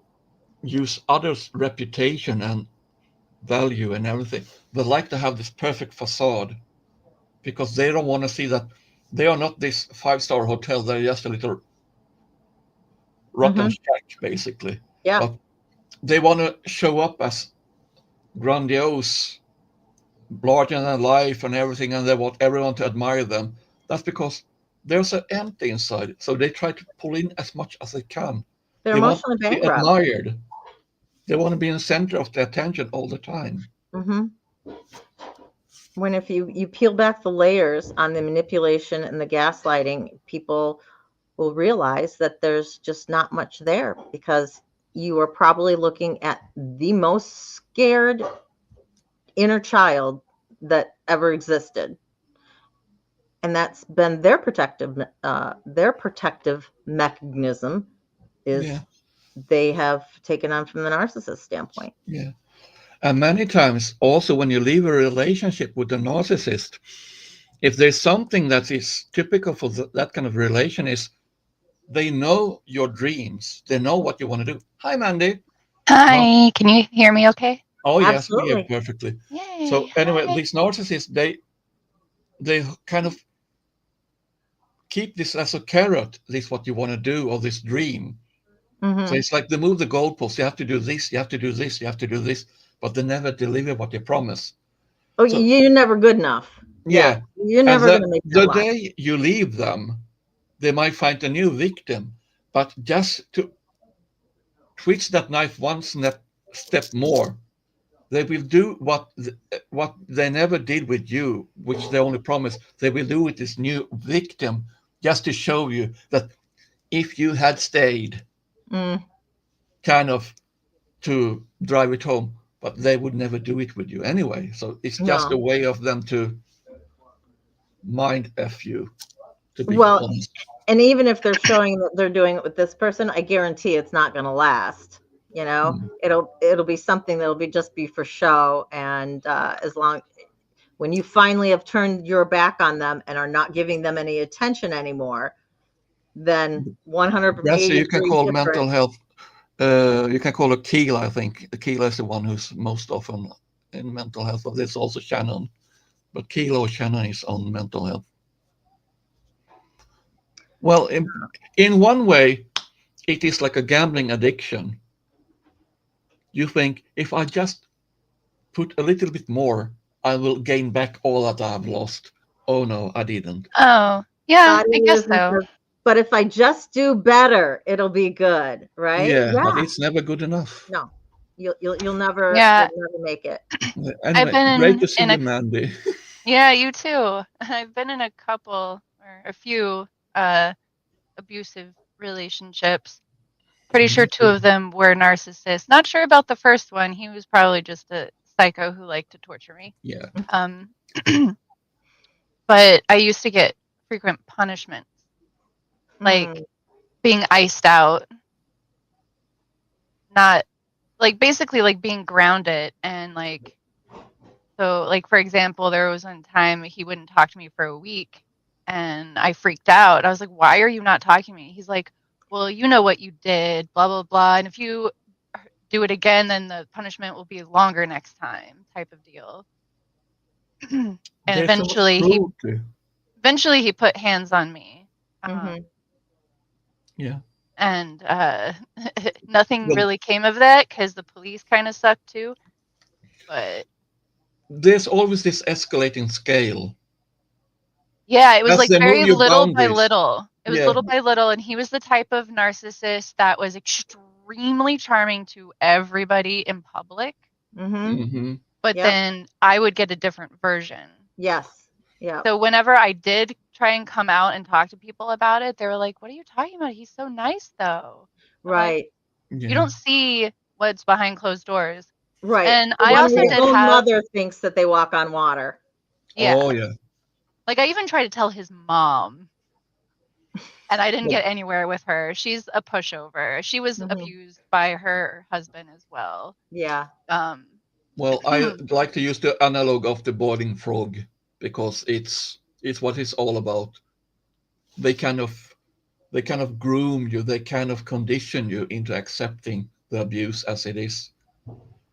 use others' reputation and value and everything. They like to have this perfect facade because they don't want to see that they are not this five-star hotel. They're just a little rotten Mm-hmm. shack, basically. Yeah. But they want to show up as grandiose, larger than life, and everything, and they want everyone to admire them. That's because they're so empty inside. So they try to pull in as much as they can. They're They want emotionally to be bankrupt. admired. They want to be in the center of the attention all the time. Mm-hmm. When if you peel back the layers on the manipulation and the gaslighting, people will realize that there's just not much there because you are probably looking at the most scared inner child that ever existed, and that's been their protective mechanism Yeah, is they have taken on from the narcissist standpoint. yeah. And many times, also, when you leave a relationship with a narcissist, if there's something that is typical for that kind of relation, is they know your dreams. They know what you want to do. Hi, Mandy. No. Hi, can you hear me okay? Oh, yes, we hear Absolutely. perfectly. Yay, So anyway, hi. these narcissists, they kind of keep this as a carrot, this what you want to do, or this dream. So Hmm. it's like they move the goalposts. You have to do this, you have to do this, you have to do this, but they never deliver what they promise. Oh, So you're never good enough. Yeah, yeah, you're and never going to make that the lie. day you leave them, they might find a new victim. But just to twitch that knife one step more, they will do what they never did with you, which they only promised. They will do with this new victim, just to show you that if you had stayed, Mm, kind of to drive it home, but they would never do it with you anyway. So it's just a no. way of them to mind F you, to be Well, honest. and even if they're showing that they're doing it with this person, I guarantee it's not going to last. You know, Mm. it'll be something that'll be for show. And when you finally have turned your back on them and are not giving them any attention anymore, then 180 That's you can degrees call different. mental health. You can call it Keela, I think. Keela is the one who's most often in mental health, but there's also Shannon. But Keela or Shannon is on mental health. Well, in one way, it is like a gambling addiction. You think if I just put a little bit more, I will gain back all that I've lost. Oh no, I didn't. Oh, yeah, Body I guess isn't so. but if I just do better, it'll be good, right? Yeah, but Yeah. it's never good enough. No, Yeah, you'll never make it. I've Anyway, great been to see in you, a, Mandy. yeah, you too. I've been in a couple or a few abusive relationships. pretty sure 2 of them were narcissists. Not sure about the first one. He was probably just a psycho who liked to torture me. Yeah. But I used to get frequent punishments, like being iced out, not like basically like being grounded, and like, so like for example, there was one time he wouldn't talk to me for a week, and I freaked out. I was like, "Why are you not talking to me?" He's like, "Well, you know what you did, blah blah blah, and if you do it again, then the punishment will be longer next time," type of deal. And There's so much cruelty. eventually he put hands on me. Yeah. And nothing Well, really came of that because the police kind of sucked too. But there's always this escalating scale. yeah, it was As like they move very your little by boundaries. little. It was Yeah. little by little, and he was the type of narcissist that was extremely charming to everybody in public. Mm-hmm. But Yep. then I would get a different version. Yes. Yeah. So whenever I did try and come out and talk to people about it, they were like, "What are you talking about? He's so nice, though." I'm like, Right. Yeah. you don't see what's behind closed doors. Right. And The I one also where did his own have, mother thinks that they walk on water. yeah, Oh yeah. like I even tried to tell his mom, and I didn't Well- get anywhere with her. She's a pushover. She was abused by her husband as well. Yeah. Well, I like to use the analog of the boiling frog because it's what it's all about. They kind of groom you, they kind of condition you into accepting the abuse as it is.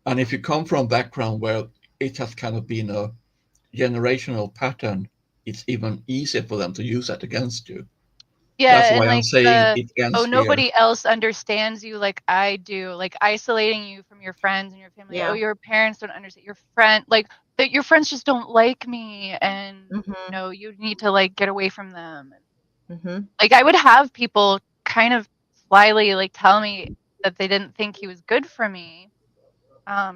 And if you come from a background where it has kind of been a generational pattern, it's even easier for them to use that against you. Yeah, That's and why I'm like saying it ends oh, here. nobody else understands you like I do. Like isolating you from your friends and your family. Yeah. Oh, your parents don't understand. Your friend, like that, your friends just don't like me, and you know, you need to like get away from them. Like I would have people kind of slyly like tell me that they didn't think he was good for me,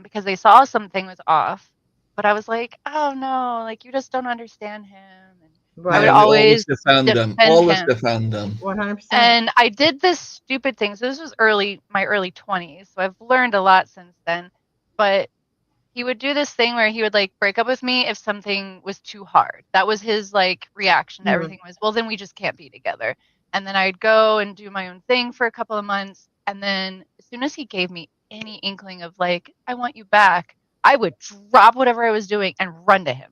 because they saw something was off. But I was like, oh no, like you just don't understand him. And I would Yeah, we always always defend them. Always defend them. 100%. And I did this stupid thing. So this was my early 20s. So I've learned a lot since then. But he would do this thing where he would like break up with me if something was too hard. That was his like reaction to everything was, well, then we just can't be together. And then I'd go and do my own thing for a couple of months. And then as soon as he gave me any inkling of like, I want you back, I would drop whatever I was doing and run to him.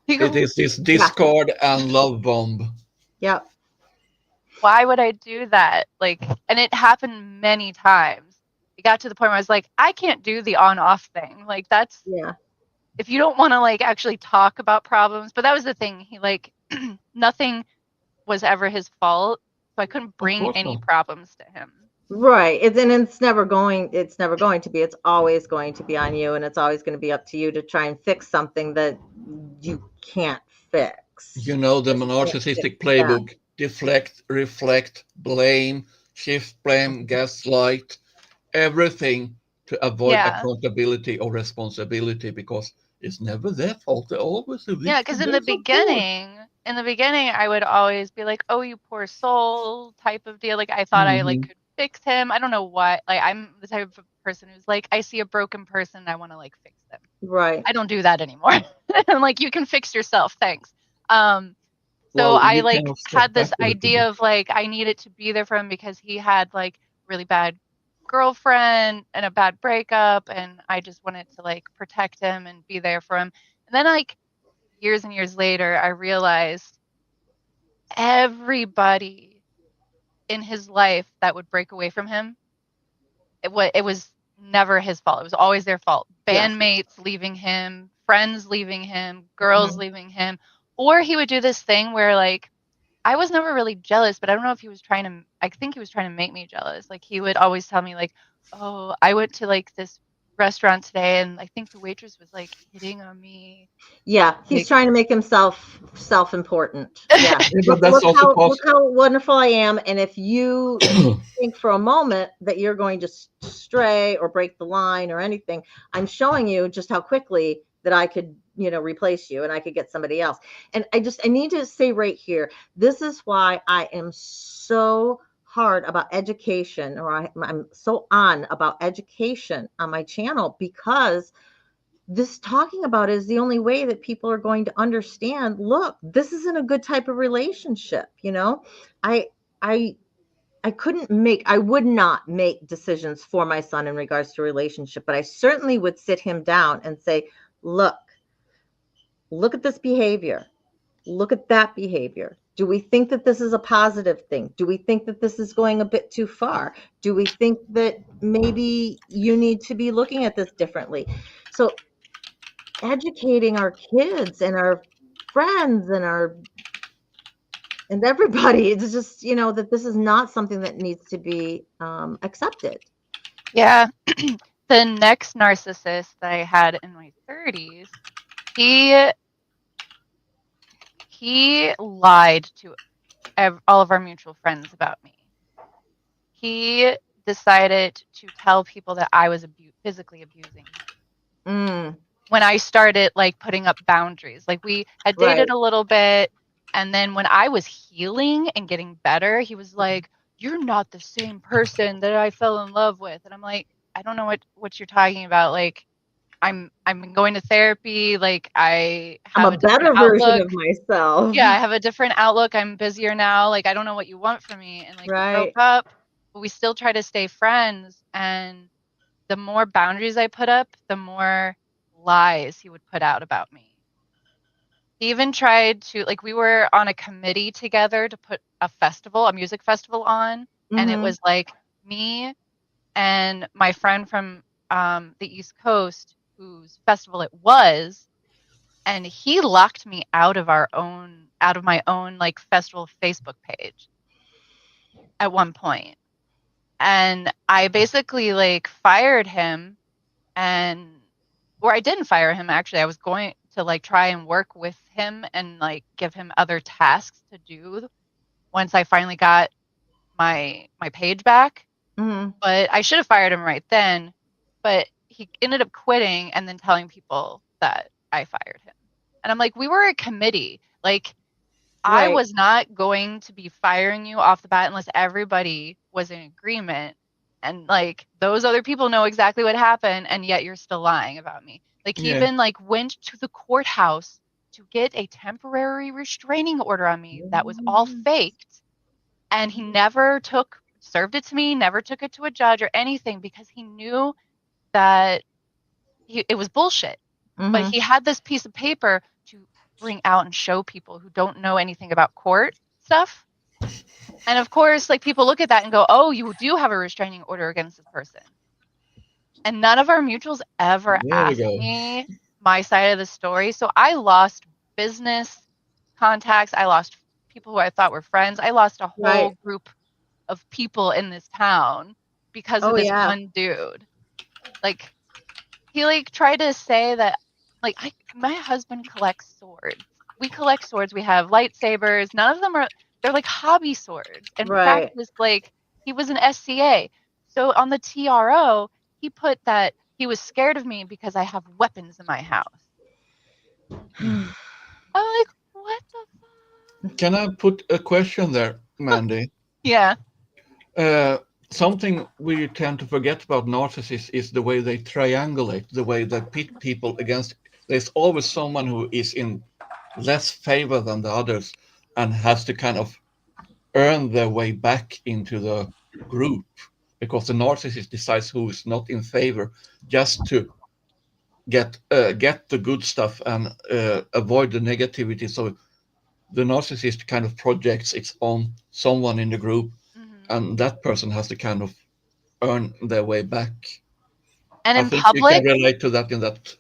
It is this discard and love bomb. Yep. Why would I do that? Like, and it happened many times. It got to the point where I was like, I can't do the on-off thing. Like that's, if you don't want to like actually talk about problems. But that was the thing. He like, nothing was ever his fault. So I couldn't bring any problems to him. Right. It's never going to be. It's always going to be on you, and it's always going to be up to you to try and fix something that you can't fix. You know, the narcissistic playbook: deflect, reflect, blame, shift blame, gaslight, everything to avoid accountability or responsibility, because it's never their fault. They're always the victim. Yeah, because in the beginning, I would always be like, "Oh, you poor soul," type of deal. Like I thought I like could fix him. I don't know why. Like I'm the type of person who's like, I see a broken person, I want to like fix them. Right. I don't do that anymore. I'm like, you can fix yourself, thanks. So Well, I like had this idea of like I needed to be there for him because he had like really bad girlfriend and a bad breakup, and I just wanted to like protect him and be there for him. And then like years and years later, I realized everybody in his life that would break away from him, it was never his fault. It was always their fault. Bandmates leaving him, friends leaving him, girls leaving him. Or he would do this thing where like I was never really jealous, but I don't know if he was I think he was trying to make me jealous. Like he would always tell me like, oh, I went to like this restaurant today and I think the waitress was like hitting on me. Yeah, he's trying to make himself self-important. Yeah. But that's also look how wonderful I am. And if you think for a moment that you're going to stray or break the line or anything, I'm showing you just how quickly that I could, replace you and I could get somebody else. And I need to say right here, this is why I am so hard about education, or I'm so on about education on my channel, because this talking about it is the only way that people are going to understand, look, this isn't a good type of relationship, you know. I I would not make decisions for my son in regards to relationship, but I certainly would sit him down and say, look at this behavior. Look at that behavior. Do we think that this is a positive thing? Do we think that this is going a bit too far? Do we think that maybe you need to be looking at this differently? So educating our kids and our friends and everybody, it's just, you know, that this is not something that needs to be accepted. Yeah. The next narcissist that I had in my 30s, he lied to all of our mutual friends about me. He decided to tell people that I was physically abusing him. When I started like putting up boundaries. Like we had dated Right. a little bit, and then when I was healing and getting better, he was like, "You're not the same person that I fell in love with." And I'm like, "I don't know what you're talking about. Like I'm going to therapy, like I I'm have a a different better version outlook. of myself. Yeah, I have a different outlook. I'm busier now. Like I don't know what you want from me." And like we broke Right. up, but we still try to stay friends, and the more boundaries I put up, the more lies he would put out about me. He even tried to, like, we were on a committee together to put a music festival on, and it Mm-hmm. was like me and my friend from the East Coast, whose festival it was, and he locked me out of my own like festival Facebook page at one point. And I basically like fired him, and or I didn't fire him actually. I was going to like try and work with him and like give him other tasks to do once I finally got my page back. Mm-hmm. But I should have fired him right then. But he ended up quitting and then telling people that I fired him. And I'm like, we were a committee. Like I Right. was not going to be firing you off the bat unless everybody was in agreement. And like those other people know exactly what happened, and yet you're still lying about me. Like he Yeah. even like went to the courthouse to get a temporary restraining order on me that was all faked, and he never served it to me, never took it to a judge or anything because he knew that it was bullshit. But Mm-hmm. he had this piece of paper to bring out and show people who don't know anything about court stuff. And of course, like people look at that and go, "Oh, you do have a restraining order against this person." And none of our mutuals ever There we asked go. me my side of the story. So I lost business contacts. I lost people who I thought were friends. I lost a whole Right. group of people in this town because of Oh this yeah. one dude. Like he like tried to say that like my husband collects swords. We collect swords. We have lightsabers. None of them they're like hobby swords. And Right. practice like he was an SCA. So on the TRO, he put that he was scared of me because I have weapons in my house. I'm like, what the fuck? Can I put a question there, Mandy? Yeah. Uh, Something we tend to forget about narcissists is the way they triangulate, the way they pit people against. There's always someone who is in less favor than the others and has to kind of earn their way back into the group because the narcissist decides who is not in favor just to get the good stuff and avoid the negativity. So the narcissist kind of projects its on someone in the group, Hmm. and that person has to kind of earn their way back. And I in think you can public, relate to that in that.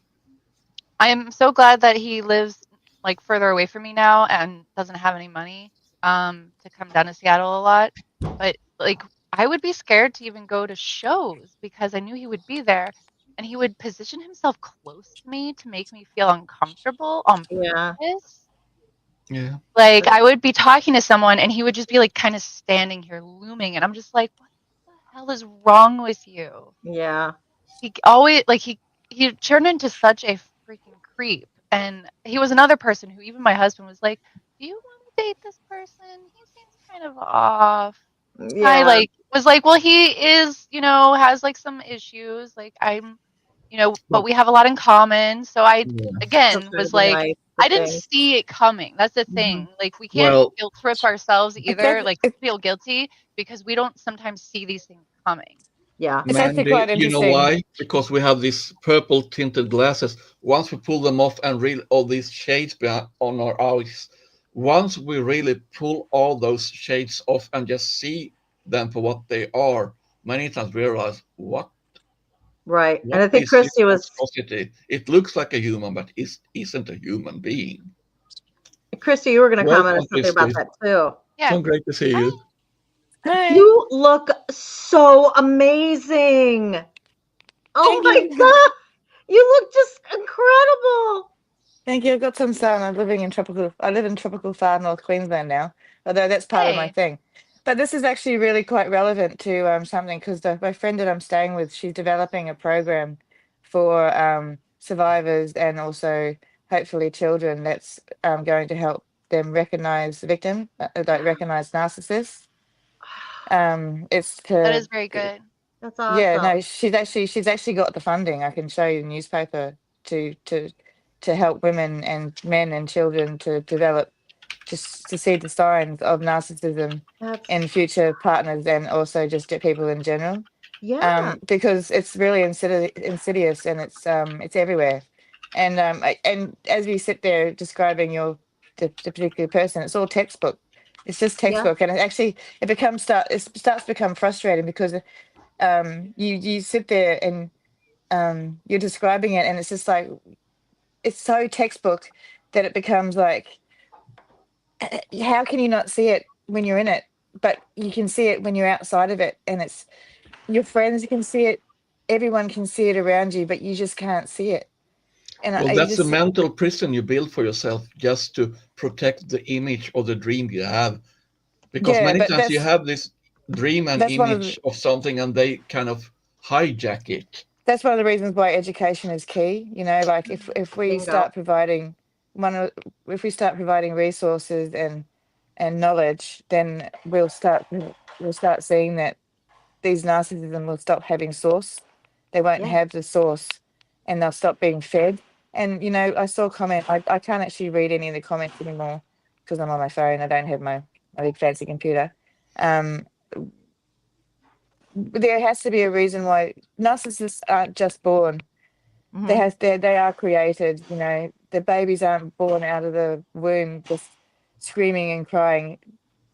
I am so glad that he lives like further away from me now and doesn't have any money to come down to Seattle a lot. But like I would be scared to even go to shows because I knew he would be there, and he would position himself close to me to make me feel uncomfortable on Yeah. purpose. Yeah. Like I would be talking to someone and he would just be like kind of standing here looming, and I'm just like, what the hell is wrong with you? Yeah. He always like he turned into such a freaking creep. And he was another person who even my husband was like, "Do you want to date this person? He seems kind of off." I like was like, well, he is, has like some issues. Like but we have a lot of in common. So I Yeah. again Still was try to be like, nice I to didn't things. see it coming. That's the Mhm. thing. Like we can't Well, guilt trip ourselves either. guess Like feel guilty because we don't sometimes see these things coming. Yeah. it's actually Mandy, quite you know interesting. why? Because we have these purple tinted glasses. Once we pull them off and read all these shades on our eyes, once we really pull all those shades off and just see them for what they are, many times we realize Right. And what I think is this Christy was monstrosity? It looks like a human, but it isn't a human being. Christy, you were going to comment on Welcome, something about Christy. that too. Yeah. So great to see you. Hi. You look so amazing. Oh Thank my you. God. You look just incredible. Thank you. I've got some sun. I live in tropical far north Queensland now, although that's part of my Hey. thing. But this is actually really quite relevant to something because my friend that I'm staying with, she's developing a program for survivors and also hopefully children that's going to help them recognize the victim, like recognize narcissists. It's That to is very good. That's yeah, awesome. no, she's actually got the funding. I can show you the newspaper to to to help women and men and children to develop to see the signs of narcissism That's, in future partners and also just people in general. yeah. Because it's really insidious and it's everywhere. And as we sit there describing the particular person, it's all textbook. It's just Yeah. textbook, and it starts to become frustrating because you sit there and you're describing it and it's just like it's so textbook that it becomes like how can you not see it when you're in it, but you can see it when you're outside of it, and it's your friends can see it, everyone can see it around you, but you just can't see it. And Well, you that's a just mental prison you build for yourself just to protect the image or the dream you have. Because yeah, many but times you have this dream and that's one of the image of something and they kind of hijack it. that's one of the reasons why education is key. Like if we Bingo. start providing one of if we start providing resources and knowledge, then we'll start seeing that these narcissism will stop having source. They won't Yeah. have the source, and they'll stop being fed. And I saw a comment. I can't actually read any of the comments anymore because I'm on my phone. I don't have my big fancy computer. Um, there has to be a reason why narcissists aren't just born. Mhm. They are created. The babies aren't born out of the womb just screaming and crying.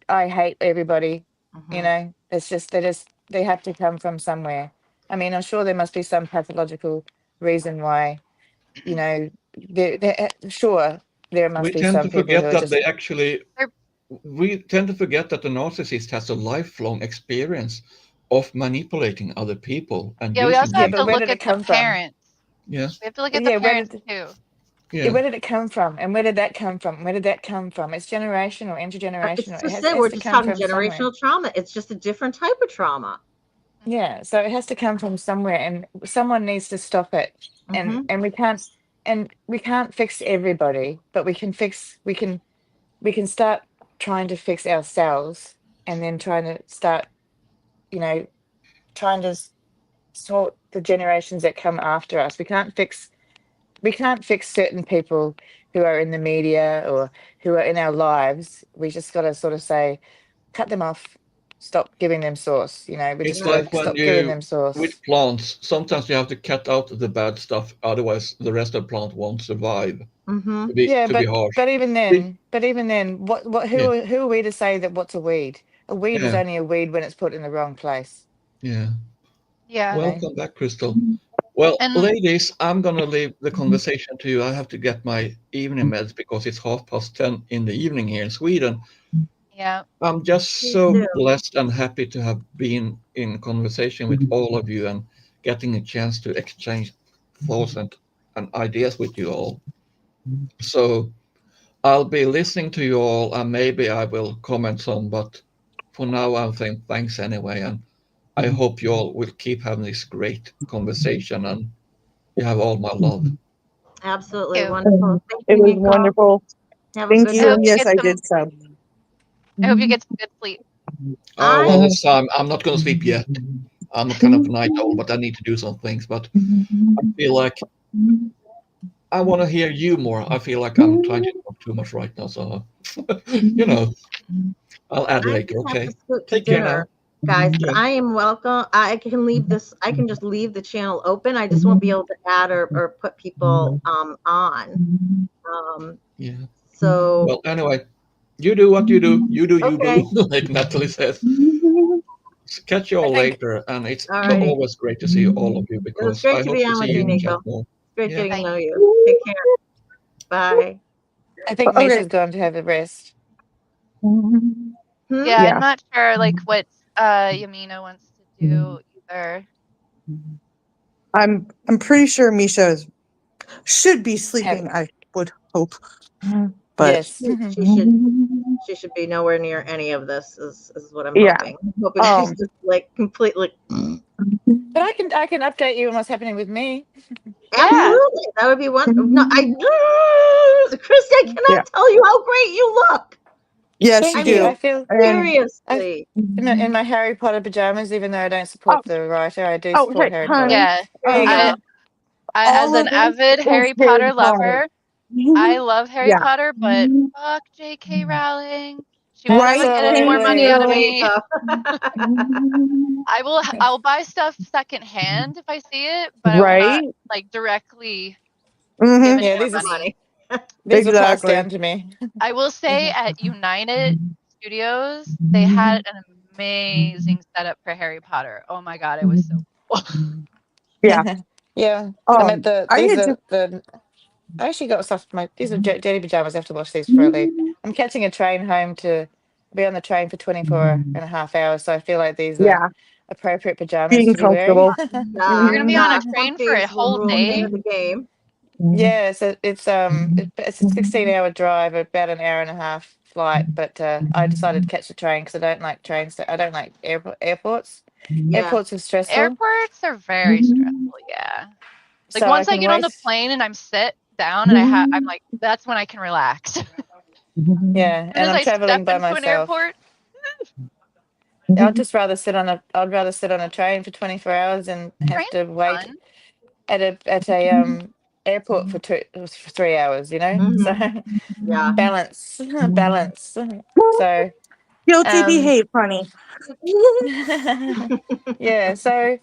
I hate everybody. Mhm. It's just they have to come from somewhere. I mean, I'm sure there must be some pathological reason why. Sure there We must be tend some to people who forget are that just they actually, They're- we tend to forget that the narcissist has a lifelong experience of manipulating other people and Yeah, we using also yeah, have people. but to where look did it at the come from? parents. Yeah, We have to look at the Yeah, parents too. yeah. where did it come from? And where did that come from? Where did that come from? It's generational, It's intergenerational. It just has, say has we're to just come talking from somewhere. generational trauma. It's just a different type of trauma. Yeah, so it has to come from somewhere, and someone needs to stop it. And Mhm. and we can't fix everybody, but we can start trying to fix ourselves, and then trying to start, you know, trying to sort the generations that come after us. We can't fix certain people who are in the media or who are in our lives. We just got to sort of say, cut them off, stop giving them source. We just It's got Right. like to when stop giving you, them with source. plants, sometimes you have to cut out the bad stuff, otherwise the rest of the plant won't survive. To Mhm. be Yeah, to be but harsh. but even We- then, but even then, what Yeah, who are we to say that what's a weed? A weed is yeah, only a weed when it's put in the wrong place. yeah. Yeah. You know. Welcome back, Crystal. Well, And ladies, I'm gonna leave the conversation to you. I have to get my evening meds because it's 10:30 in the evening here in Sweden. yeah. I'm just Me so too. blessed and happy to have been in conversation with all of you and getting a chance to exchange thoughts and ideas with you all. So I'll be listening to you all and maybe I will comment some, but for now I'm saying thanks anyway. And I hope you all will keep having this great conversation and you have all my love. Absolutely Thank you. wonderful. Thank It you, was Nicole. wonderful. Have a Thank good I you. hope And you night. yes, get I some did sub. I hope you get some good sleep. Oh, I well, it's I'm not going to sleep yet. I'm kind of a night owl, but I need to do some things. But I feel like I want to hear you more. I feel like I'm trying to talk too much right now. So, I'll add I later. just have to Okay. scoot to Take care dinner, now. guys, but Yeah. I am welcome. I can leave this. I can just leave the channel open. I just won't be able to add or put people on. Um, Yeah. so Well, anyway, you do what you do. You do you, okay, boo, like Natalie says. Catch you I all think later, and it's alrighty. always great to see all of you It was because great I to hope be to on see with you, you chat Nico. more. It's great Yeah. getting to Bye. know you. Take care. Bye. I think Okay. Misha's gone to have a rest. Hmm? Yeah, Yeah. I'm not sure like what Yamina wants to do either. I'm pretty sure Misha should be Have sleeping, I would hope. But yes. She should be nowhere near any of this is what I'm yeah. hoping. I'm hoping she's Um just like completely But I can update you on what's happening with me. Yeah. absolutely. That would be one. No, Christy, I yeah. cannot tell you how great you look. Yes, you Thank I you. mean, I do. feel And I seriously. in my Harry Potter pajamas, even though I don't oh, support the writer, I do oh support hey, Harry Potter. honey. Yeah. There you I go. as All an of this avid is Harry Harry Potter Potter. lover, I love Harry Yeah. Potter, but fuck J.K. Rowling. She will never Right? get any more money out of There Absolutely. you me. go. I'll buy stuff secondhand if I see it, but I will not Right? like directly give Mm-hmm. any Yeah, more these are money. these were passed Exactly. down to me. I will say at United Studios, they had an amazing setup for Harry Potter. Oh my god, it was so cool. Yeah. Yeah, I'm at I these had are just the I actually got stuff. These are dirty pajamas. I have to wash these before I leave. I'm catching a train home to be on the train for 24 and a half hours. So I feel like these are yeah, appropriate pajamas being to be wearing. comfortable. You're gonna be on a train for a Comfies whole will name day? of the game. Yeah, so it's a 16-hour drive, about an hour and a half flight. But I decided to catch the train because I don't like trains. I don't like airports. Yeah. Airports are stressful, Airports are very stressful, yeah. Like so I once I can get on wait. the plane and I'm sit down and I'm like, that's when I can relax. As Yeah, soon and as I'm I step traveling by into an myself. airport, I'd rather sit on a train for 24 hours and have train's to wait fun. at a airport for 3 hours, So Hmm. Yeah. balance, balance. So Guilty um behave, honey. yeah, so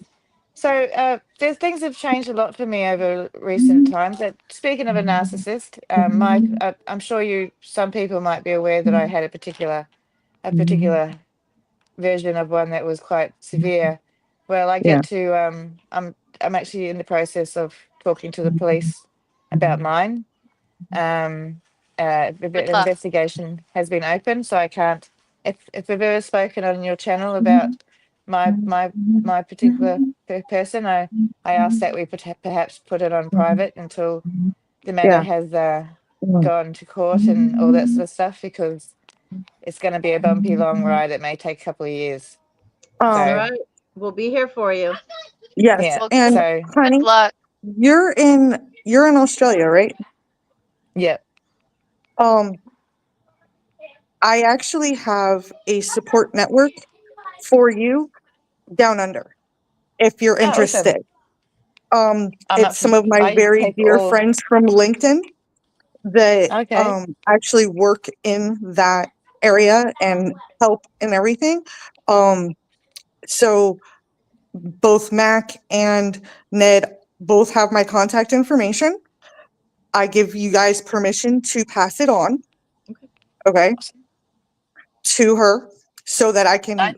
there's things have changed a lot for me over recent times. Speaking of a narcissist, I'm sure some people might be aware that I had a particular version of one that was quite severe. Well, I Yeah. get to I'm actually in the process of talking to the police about mine. Um, Good an luck. investigation has been opened, so I can't. If I've ever spoken on your channel about my particular person, I ask that we perhaps put it on private until the matter Yeah. has gone to court and all that sort of stuff, because it's going to be a bumpy, long ride. It may take a couple of years. All So Um, right. We'll be here for you. yes. yeah, Well, And so good honey, luck. you're in Australia, right? yeah. Um, I actually have a support network for you down under if you're Oh, awesome. interested. I'm up It's for. some of my I very take dear all. friends from LinkedIn that Okay. actually work in that area and help and everything. Um, so both Mac and Ned both have my contact information. I give you guys permission to pass it on, okay, to her so that I can I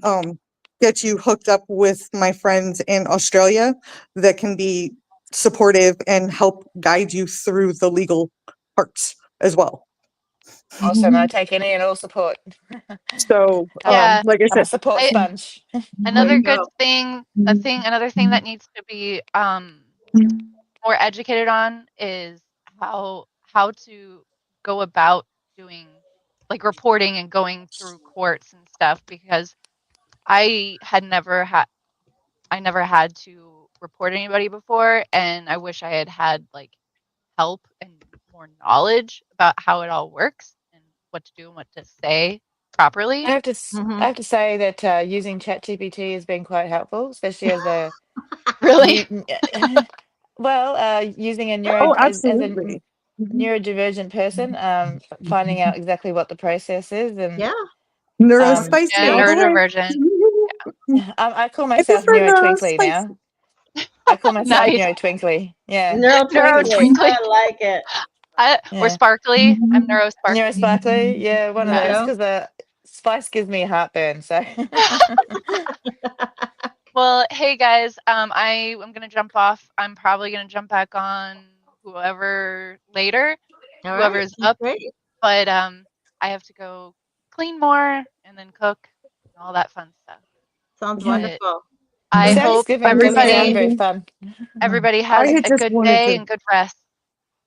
get you hooked up with my friends in Australia that can be supportive and help guide you through the legal parts as well. awesome. I take any and all support. So, I'm Yeah. like I I'm a said, support I sponge. There another you good go. another thing that needs to be more educated on is how to go about doing like reporting and going through courts and stuff, because I had never had to report anybody before, and I wish I had like help and more knowledge about how it all works and what to do and what to say. properly. I have to Mhm. I have to say that using ChatGPT has been quite helpful, especially as a Really? using a Oh, as a absolutely. Mhm. neurodivergent person, finding out exactly what the process is, and Yeah. Yeah, Neurospicy all See? the way. neurodivergent. I call It's myself different Neuro Twinkly neurospicy. now. I call myself Nice. Neuro Twinkly. Yeah, Neural Neuro twinkly. twinkly. I like it. Or yeah. sparkly. I'm neuro Neuro sparkly. Sparkly. Yeah, one of There you those go. because the spice gives me heartburn. So Well, hey guys, I am gonna jump off. I'm probably gonna jump back on whoever later, All right. whoever's up. Great. But I have to go clean more and then cook and all that fun stuff. Sounds Yeah. wonderful. I hope Thanksgiving doesn't sound everybody very fun. has I had a just good wanted day to, and good rest.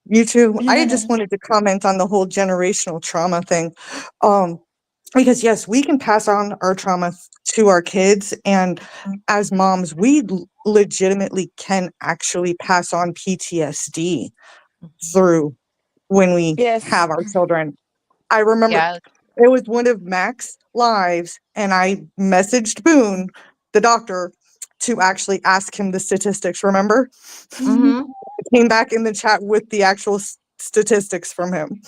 you too. I had just wanted to comment on the whole generational trauma thing. Um, because yes, we can pass on our trauma to our kids. And as moms, we legitimately can actually pass on PTSD Mhm. through when we Yes. have our children. I remember Yeah. it was one of Mac's lives, and I messaged Boone, the doctor, to actually ask him the statistics. Remember? Mhm. I came back in the chat with the actual statistics from him.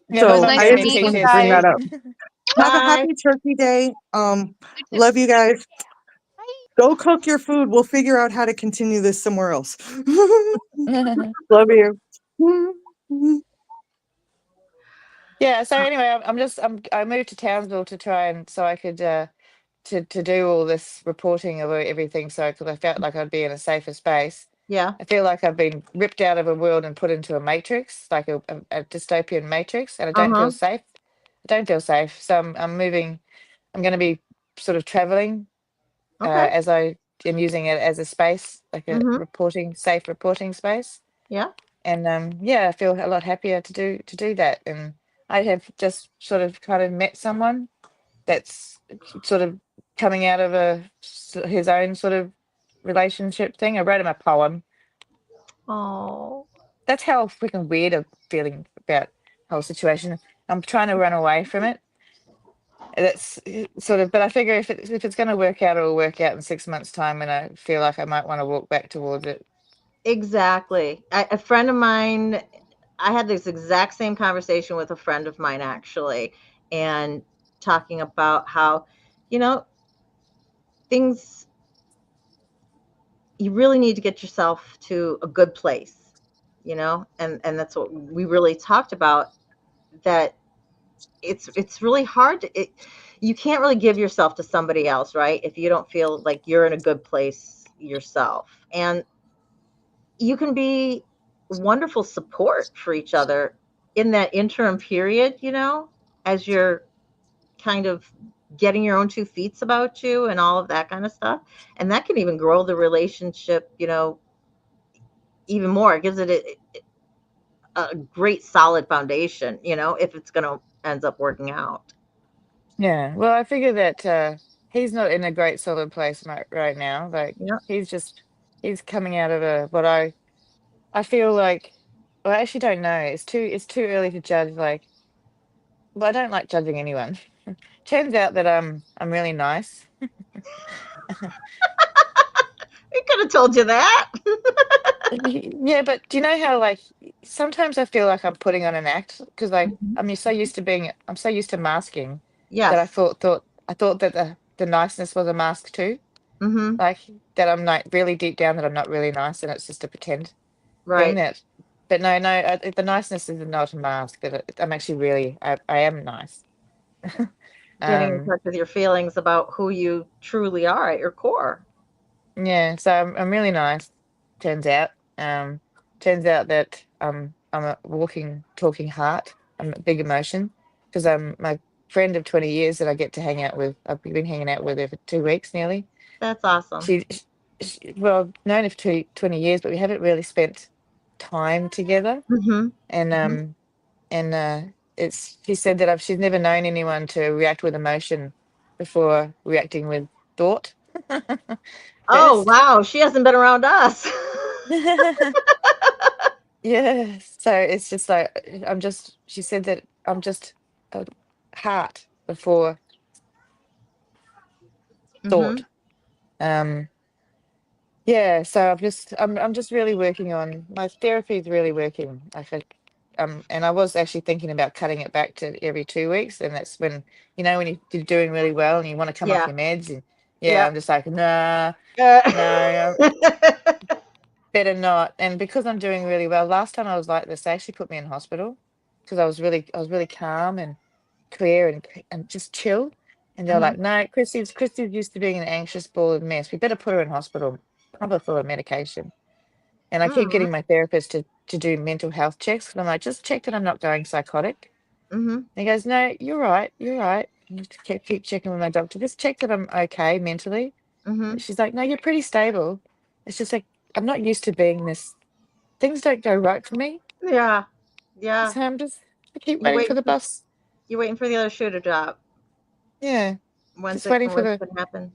Yeah, It was my So mum nice I gave to had me just meet you wanted to bring guys. that PTSD. up. Have a Bye. happy turkey day. You too. Love you guys. Bye. Go cook your food. We'll figure out how to continue this somewhere else. Love you. Yeah, so anyway, I moved to Townsville to try and so I could to do all this reporting of everything, so because I felt like I'd be in a safer space. Yeah. I feel like I've been ripped out of a world and put into a matrix, like a dystopian matrix, and I don't feel Uh-huh. safe. I don't feel safe, so I'm moving. I'm going to be sort of traveling Okay. as I am using it as a space, like a Mhm. safe reporting space. Yeah. And yeah, I feel a lot happier to do that. And I have just sort of kind of met someone that's sort of coming out of his own sort of relationship thing. I wrote him a poem. Oh. That's how freaking weird I'm feeling about the whole situation. I'm trying to run away from it. That's sort of, but I figure if it's going to work out, it'll work out in 6 months' time, and I feel like I might want to walk back towards it. Exactly. A friend of mine, I had this exact same conversation with a friend of mine actually, and talking about how, you know, things, you really need to get yourself to a good place, and that's what we really talked about, that it's really hard you can't really give yourself to somebody else, right? If you don't feel like you're in a good place yourself. And you can be wonderful support for each other in that interim period, as you're kind of getting your own 2 feet about you and all of that kind of stuff. And that can even grow the relationship, even more. It gives it a great solid foundation, if it's going to ends up working out. Yeah. Well, I figure that he's not in a great solid place right now. Like Yeah. he's coming out of I feel like, well, I actually don't know. It's too early to judge. Like, well, I don't like judging anyone. Turns out that I'm really nice. We could have told you that. Yeah, but do you know how like sometimes I feel like I'm putting on an act because like Mhm. I'm so used to masking that Yes. I thought that the niceness was a mask too. Hmm. Like that I'm like really deep down that I'm not really nice and it's just a pretend thing Right. that. But no, no, the niceness is not a mask. That I'm actually really I am nice. Getting in um, touch with your feelings about who you truly are at your core. yeah, so I'm really nice. Turns out, um, turns out that I'm a walking, talking heart. I'm a big emotion because I'm my friend of 20 years that I get to hang out with. I've been hanging out with her for 2 weeks nearly. That's awesome. Well, known her for 20 years, but we haven't really spent time together. Hmm. And Hmm. it's she said that she's never known anyone to react with emotion before reacting with thought Oh, first. wow. She hasn't been around us. Yeah, so it's just like she said that I'm just a heart before thought. Yeah, so I'm just really working on my therapy is really working. I think, and I was actually thinking about cutting it back to every 2 weeks, and that's when when you're doing really well and you want to come off Yeah. your meds, and Yeah. I'm just like, nah, no, better not. And because I'm doing really well, last time I was like this, they actually put me in hospital because I was really calm and clear and just chill. And they're Mhm. like, no, Christy's used to being an anxious ball of mess. We better put her in hospital, pump her full of medication. And I keep Mhm. getting my therapist to do mental health checks. And I'm like, just check that I'm not going psychotic. Mhm. And he goes, no, you're right. You're right. And just keep checking with my doctor. Just check that I'm okay mentally. And Mhm. she's like, no, you're pretty stable. It's just like, I'm not used to being this. Things don't go right for me. Yeah. Yeah. So I keep You waiting for waiting the for bus. you waiting for the other shoe to drop. Yeah. When's Just it waiting for when's the it gonna happen?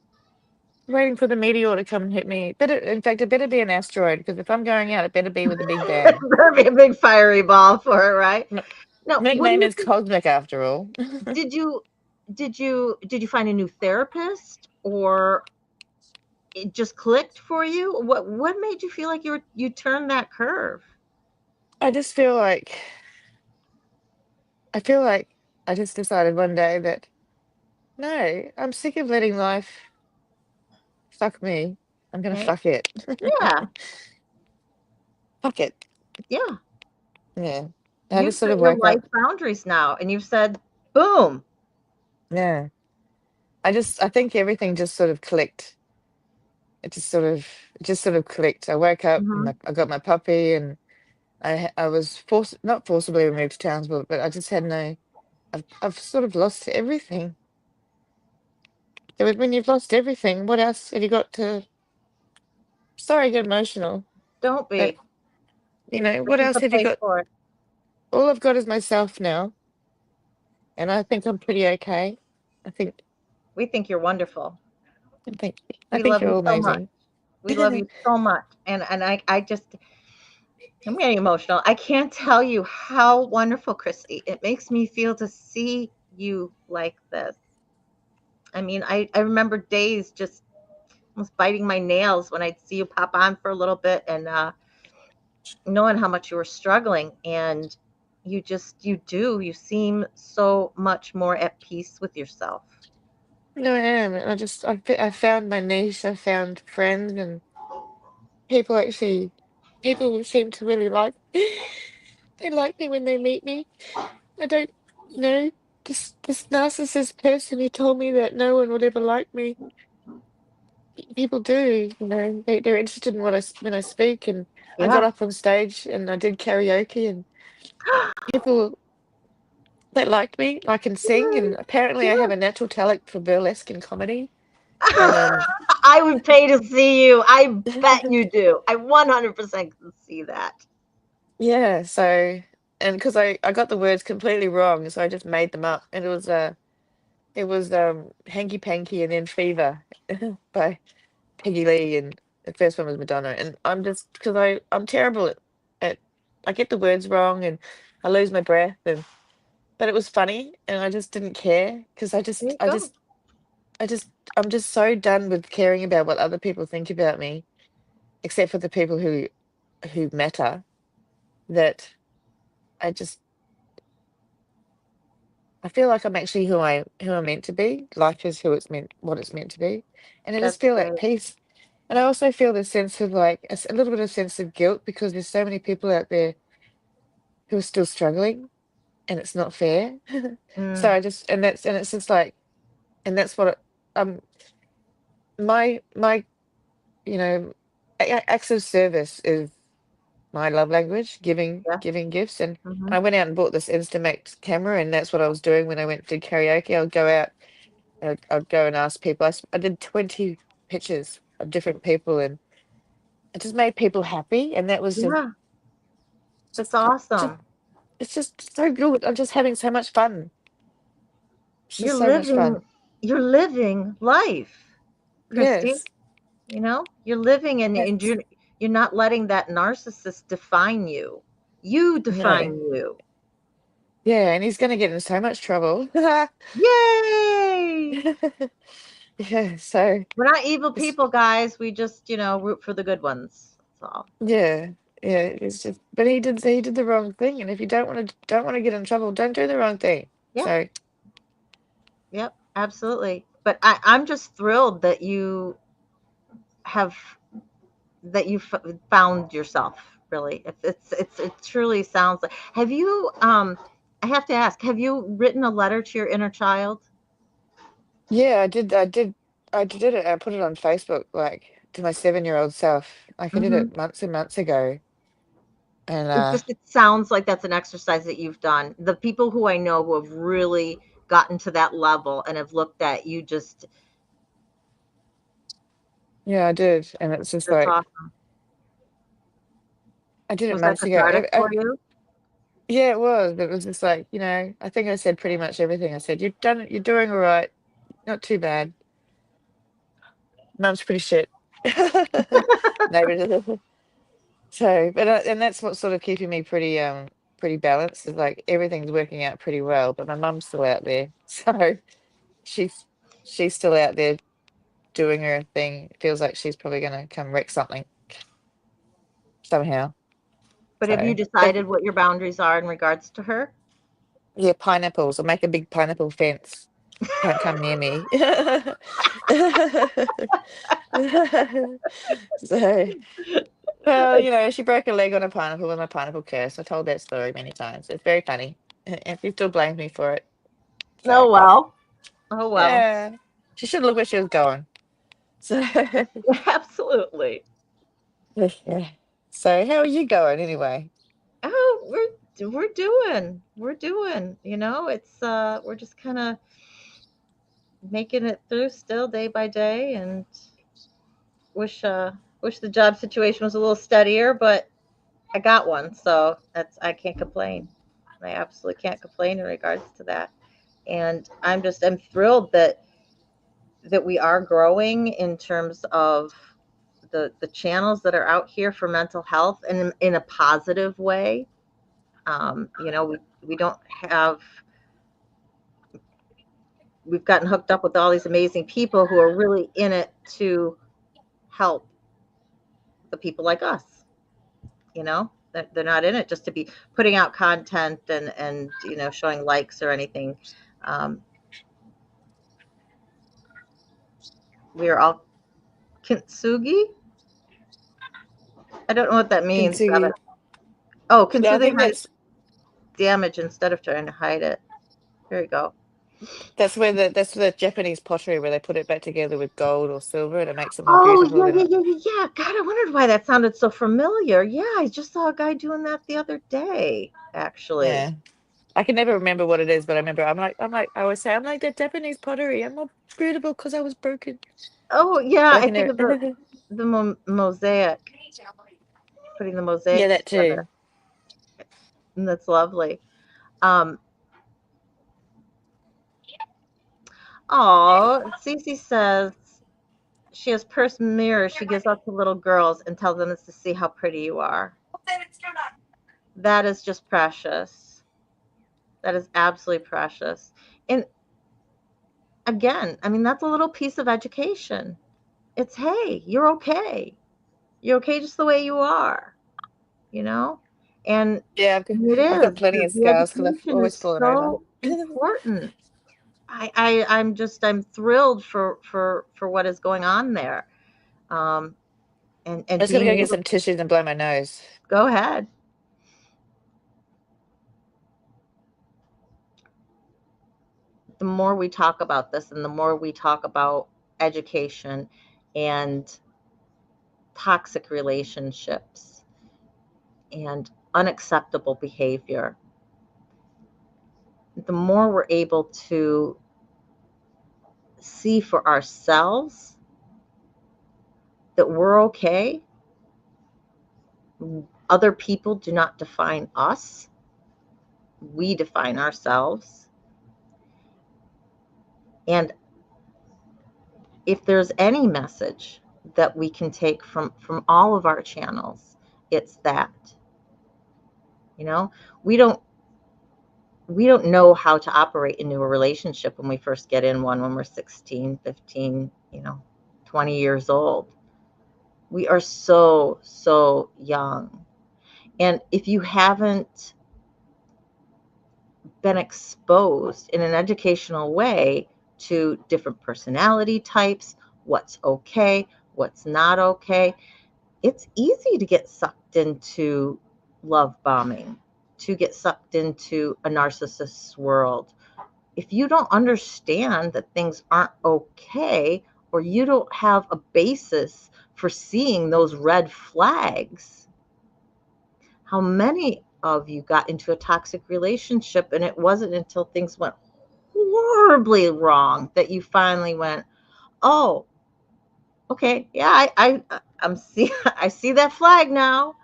Waiting for the meteor to come and hit me. In fact, it better be an asteroid because if I'm going out, it better be with a big bang. Better be a big fiery ball for it, right? My Now, what do nickname you is Cosmic after all. did you did you find a new therapist, or it just clicked for you? What made you feel like you turned that curve? I just feel like I feel like I just decided one day that no, I'm sick of letting life fuck me. I'm gonna Okay. fuck it. Yeah. Fuck it. Yeah. Yeah. I You've just sort set of your woke life up. boundaries now, and you've said, "Boom." Yeah. I think everything just sort of clicked. It just sort of clicked. I woke up and Mhm. I got my puppy and I was not forcibly removed to Townsville, but I just had no. I've sort of lost everything. When you've lost everything, what else have you got to? Sorry, I get emotional, Don't but be. This what is else the have you place got? for it. All I've got is myself now, and I think I'm pretty okay. I think We think you're wonderful. I We think love you're you all so much. amazing. We love you so much. And I just I'm getting emotional. I can't tell you how wonderful, Chrissy, it makes me feel to see you like this. I mean, I remember days just almost biting my nails when I'd see you pop on for a little bit, and knowing how much you were struggling, and you seem so much more at peace with yourself. No, I am. I found my niche. I found friends and people people seem to really like. They like me when they meet me. I don't know this narcissist person who told me that no one would ever like me. People do, they're interested in when I speak, and I got Yeah. up on stage and I did karaoke, and people that liked me, I can sing, and apparently I have a natural talent for burlesque and comedy, and I would pay to see you. I bet you do. I 100% can see that. yeah, so and because I got the words completely wrong, so I just made them up, and it was Hanky Panky and then Fever by Peggy Lee, and the first one was Madonna. And I'm just because I'm terrible at I get the words wrong and I lose my breath, and but it was funny and I just didn't care because There you go. I just I'm just so done with caring about what other people think about me, except for the people who matter, that I just I feel like I'm actually who I'm meant to be. Life is who it's meant what it's meant to be. And I just That's feel at great. peace. And I also feel this sense of like a little bit of sense of guilt because there's so many people out there who are still struggling and it's not fair. So Mm, and it's just like and that's what um my you know acts of service is my love language, yeah. giving gifts. And Hmm. I went out and bought this Instamax camera, and that's what I was doing when I went to karaoke. I would go out and I'd go and ask people. I did 20 pictures of different people, and it just made people happy. And that was Yeah. That's just just awesome. it's just so good. I'm just having so much fun. It's You're just so much living, fun. you're living life, Christy. Yes. You're living, and Yes. you're not letting that narcissist define you. You No. define you. Yeah, and he's going to get in so much trouble. Yay! Yeah, so We're not evil it's, people, guys. We just, root for the good ones. That's all. yeah, yeah, it's just, but he did the wrong thing, and if you don't want to get in trouble, don't do the wrong thing. Yeah. So Yep, absolutely. But I'm just thrilled that you have found yourself. Really, it truly sounds like. Have you? I have to ask. Have you written a letter to your inner child? yeah, I did it. I put it on Facebook, like to my 7-year-old self. Like I did Hmm. it months and months ago, and It sounds like that's an exercise that you've done. The people who I know who have really gotten to that level and have looked at you, just yeah, I did, and it's just that's like awesome. I did it Was that months ago. cathartic for you? Yeah, it was. It was just like, I think I said pretty much everything. I said, you've done it, you're doing all right, not too bad. Mum's pretty shit. No, but so, but and that's what's sort of keeping me pretty balanced. Is like everything's working out pretty well, but my mum's still out there, so she's she's still out there doing her thing. It feels like she's probably gonna come wreck something somehow. But have you So, but decided what your boundaries are in regards to her? yeah, pineapples. I'll make a big pineapple fence. Can't come near me. So, well, she broke a leg on a pineapple with my pineapple curse. I told that story many times. It's very funny. And she still blames me for it. So, Oh well. Oh well. yeah, she should look where she was going. So, Absolutely. yeah. So, how are you going anyway? Oh, we're doing. It's we're just kind of making it through still day by day, and wish wish the job situation was a little steadier, but I got one, so I can't complain. I absolutely can't complain in regards to that. And I'm thrilled that we are growing in terms of the channels that are out here for mental health, and in a positive way. We don't have we've gotten hooked up with all these amazing people who are really in it to help the people like us. They're not in it just to be putting out content and showing likes or anything. um, we are all kintsugi. I don't know what that means, Kintsugi. Bella. Oh, Yeah, I kintsugi think hides damage instead of trying to hide it. Here we go. that's the Japanese pottery where they put it back together with gold or silver and it makes it more Oh, beautiful yeah, than yeah, it. yeah, yeah, yeah. God, I wondered why that sounded so familiar. Yeah, I just saw a guy doing that the other day, actually. Yeah. I can never remember what it is, but I remember I always say I'm like that Japanese pottery. I'm more beautiful because I was broken. Oh, yeah, But I I can think never. of the mosaic, putting the Yeah, mosaics that together. too. And that's lovely. Um, oh, Cece says she has purse mirrors she gives out to little girls and tells them it's to see how pretty you are. That is just precious. That is absolutely precious. And again, I mean, that's a little piece of education. It's, hey, you're okay. You're okay just the way you are, you know? And Yeah, it I've got is. plenty of The scars because I've education always is fallen over. so important. I'm thrilled for what is going on there. Um, I and just gotta being go get able some tissues and blow my nose. go ahead. The more we talk about this and the more we talk about education and toxic relationships and unacceptable behavior, the more we're able to see for ourselves that we're okay. Other people do not define us, we define ourselves. And if there's any message that we can take from all of our channels, it's that, we don't we don't know how to operate into a relationship when we first get in one, when we're 16, 15, 20 years old. We are so, so young. And if you haven't been exposed in an educational way to different personality types, what's okay, what's not okay, it's easy to get sucked into love bombing, to get sucked into a narcissist's world. If you don't understand that things aren't okay, or you don't have a basis for seeing those red flags, how many of you got into a toxic relationship and it wasn't until things went horribly wrong that you finally went, oh, okay, yeah, I'm see I see that flag now.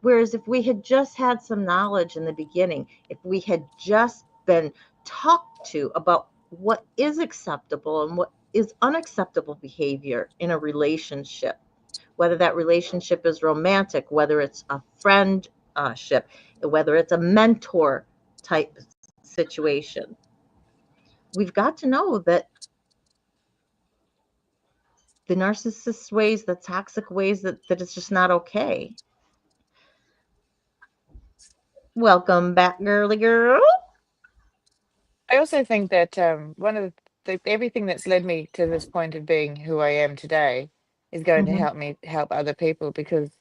Whereas if we had just had some knowledge in the beginning, if we had just been talked to about what is acceptable and what is unacceptable behavior in a relationship, whether that relationship is romantic, whether it's a friendship, whether it's a mentor type situation, we've got to know that the narcissist ways, the toxic ways, that it's just not okay. Welcome back, girly girl. I also think that one of everything that's led me to this point of being who I am today is going to Mhm. help me help other people, because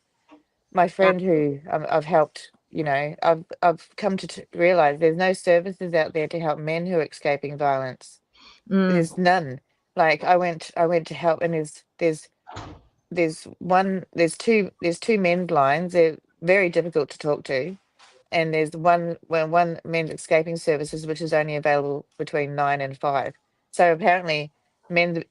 my Yeah. friend who I've helped, I've come to realize there's no services out there to help men who are escaping violence. Mm. There's none. Like I went to help, and there's two men's lines. They're very difficult to talk to, and there's one men's escaping services which is only available between 9 and 5. So apparently, men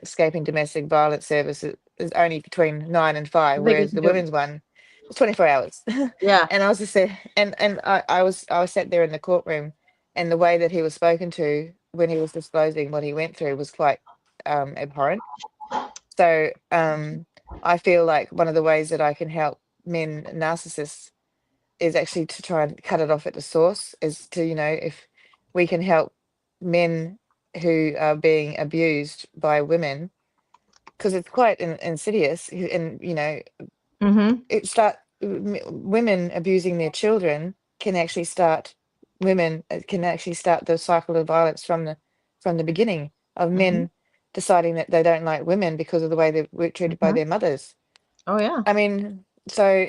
escaping domestic violence services is only between 9 and 5, They can whereas the do. women's one is 24 hours. Yeah. And I was just there, and I was sat there in the courtroom, and the way that he was spoken to when he was disclosing what he went through was quite abhorrent. So I feel like one of the ways that I can help men narcissists is actually to try and cut it off at the source, is to, if we can help men who are being abused by women, because it's quite insidious, and Mm-hmm. women abusing their children can actually start the cycle of violence from the beginning of Mm-hmm. men deciding that they don't like women because of the way they were treated by Mm-hmm. their mothers. Oh yeah. I mean, so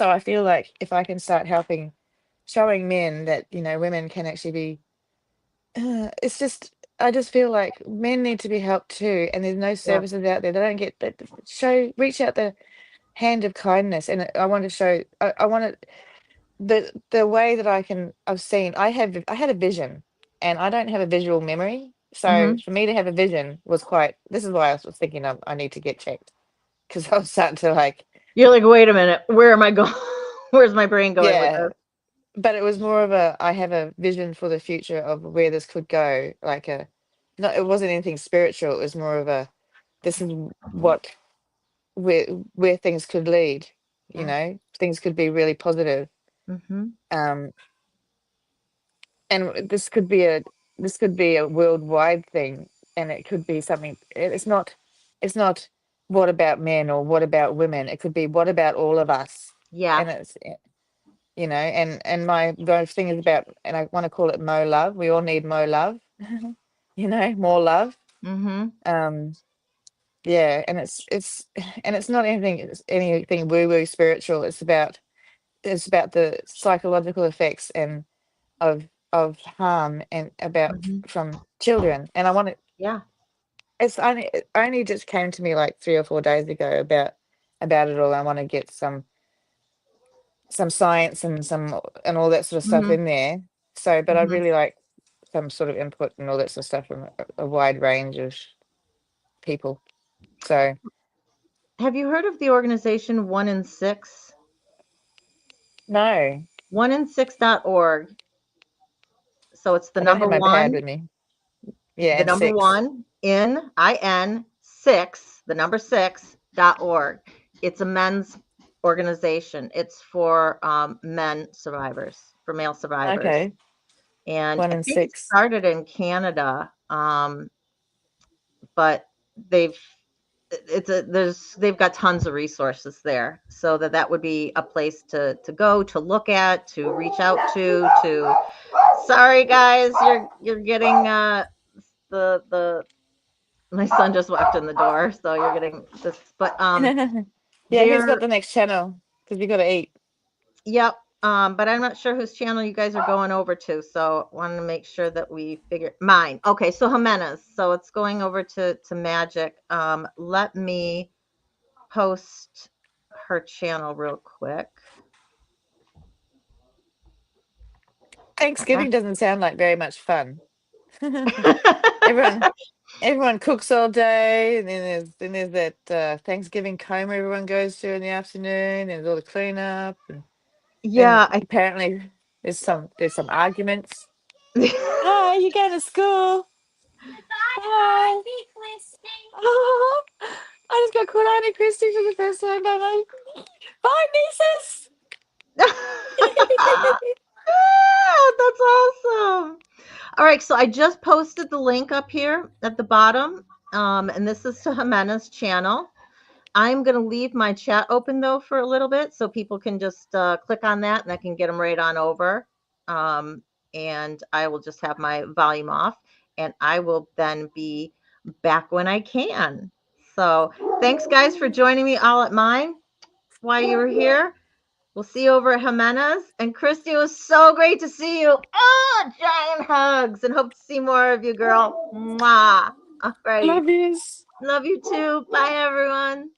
I feel like if I can start showing men that women can actually be, it's just, I just feel like men need to be helped too, and there's no Yeah. services out there. They don't get that. Reach out the hand of kindness, and I want to show. I want to the way that I had a vision, and I don't have a visual memory. So Mm-hmm. for me to have a vision was quite. This is why I was thinking I need to get checked, because I was starting to like, You're like, wait a minute, where am I going? Where's my brain going with yeah. this? But it was more of I have a vision for the future of where this could go. Like no, it wasn't anything spiritual. It was more of this is what where things could lead. Yeah. Things could be really positive. Mm-hmm. Um, and this could be a worldwide thing, and it could be something. It's not what about men or what about women. It could be what about all of us. Yeah. And and my thing is about, and I want to call it Mo love. We all need Mo love. More love. Mm-hmm. um yeah, and it's not anything woo woo spiritual. It's about the psychological effects and of harm, and about Mm-hmm. from children. And I want to Yeah. it only just came to me like 3 or 4 days ago about it all. I want to get some science and all that sort of stuff Mm-hmm. in there. So, but I Mm-hmm. really like some sort of input and all that sort of stuff from a wide range of people. So Have you heard of the organization 1in6? no, 1in6.org. So it's the I don't have number my pad one, with me. Yeah, the and number 6. one, in 6, the number 6.org. It's a men's organization. It's for men survivors, for male survivors. Okay. And 1 I in think it 6. started in Canada, but they've they've got tons of resources there, so that would be a place to go, to look at, to reach out to. Sorry guys, you're getting the my son just walked in the door, so you're getting this, but Yeah, who's got they're the next channel? Because we got to eat. yep. But I'm not sure whose channel you guys are going over to, so want to make sure that we figure mine. Okay, so Jimenez, so it's going over to Magic. Let me post her channel real quick. Thanksgiving doesn't sound like very much fun. Everyone cooks all day, and then there's that Thanksgiving coma everyone goes to in the afternoon, and all the cleanup, and then Yeah, apparently there's some arguments. Hi, you going to school? Hi. Oh, I just got caught Auntie Christy for the first time. I'm like, bye, nieces. That's awesome. All right, so I just posted the link up here at the bottom, and this is to Jimenez's channel. I'm going to leave my chat open though for a little bit, so people can just click on that, and I can get them right on over. And I will just have my volume off, and I will then be back when I can. So thanks guys for joining me all at mine while you were here. We'll see you over at Jimenez. And Christy, it was so great to see you. Oh, giant hugs, and hope to see more of you, girl. Mwah. All righty. Love yous. Love you too. Bye, everyone.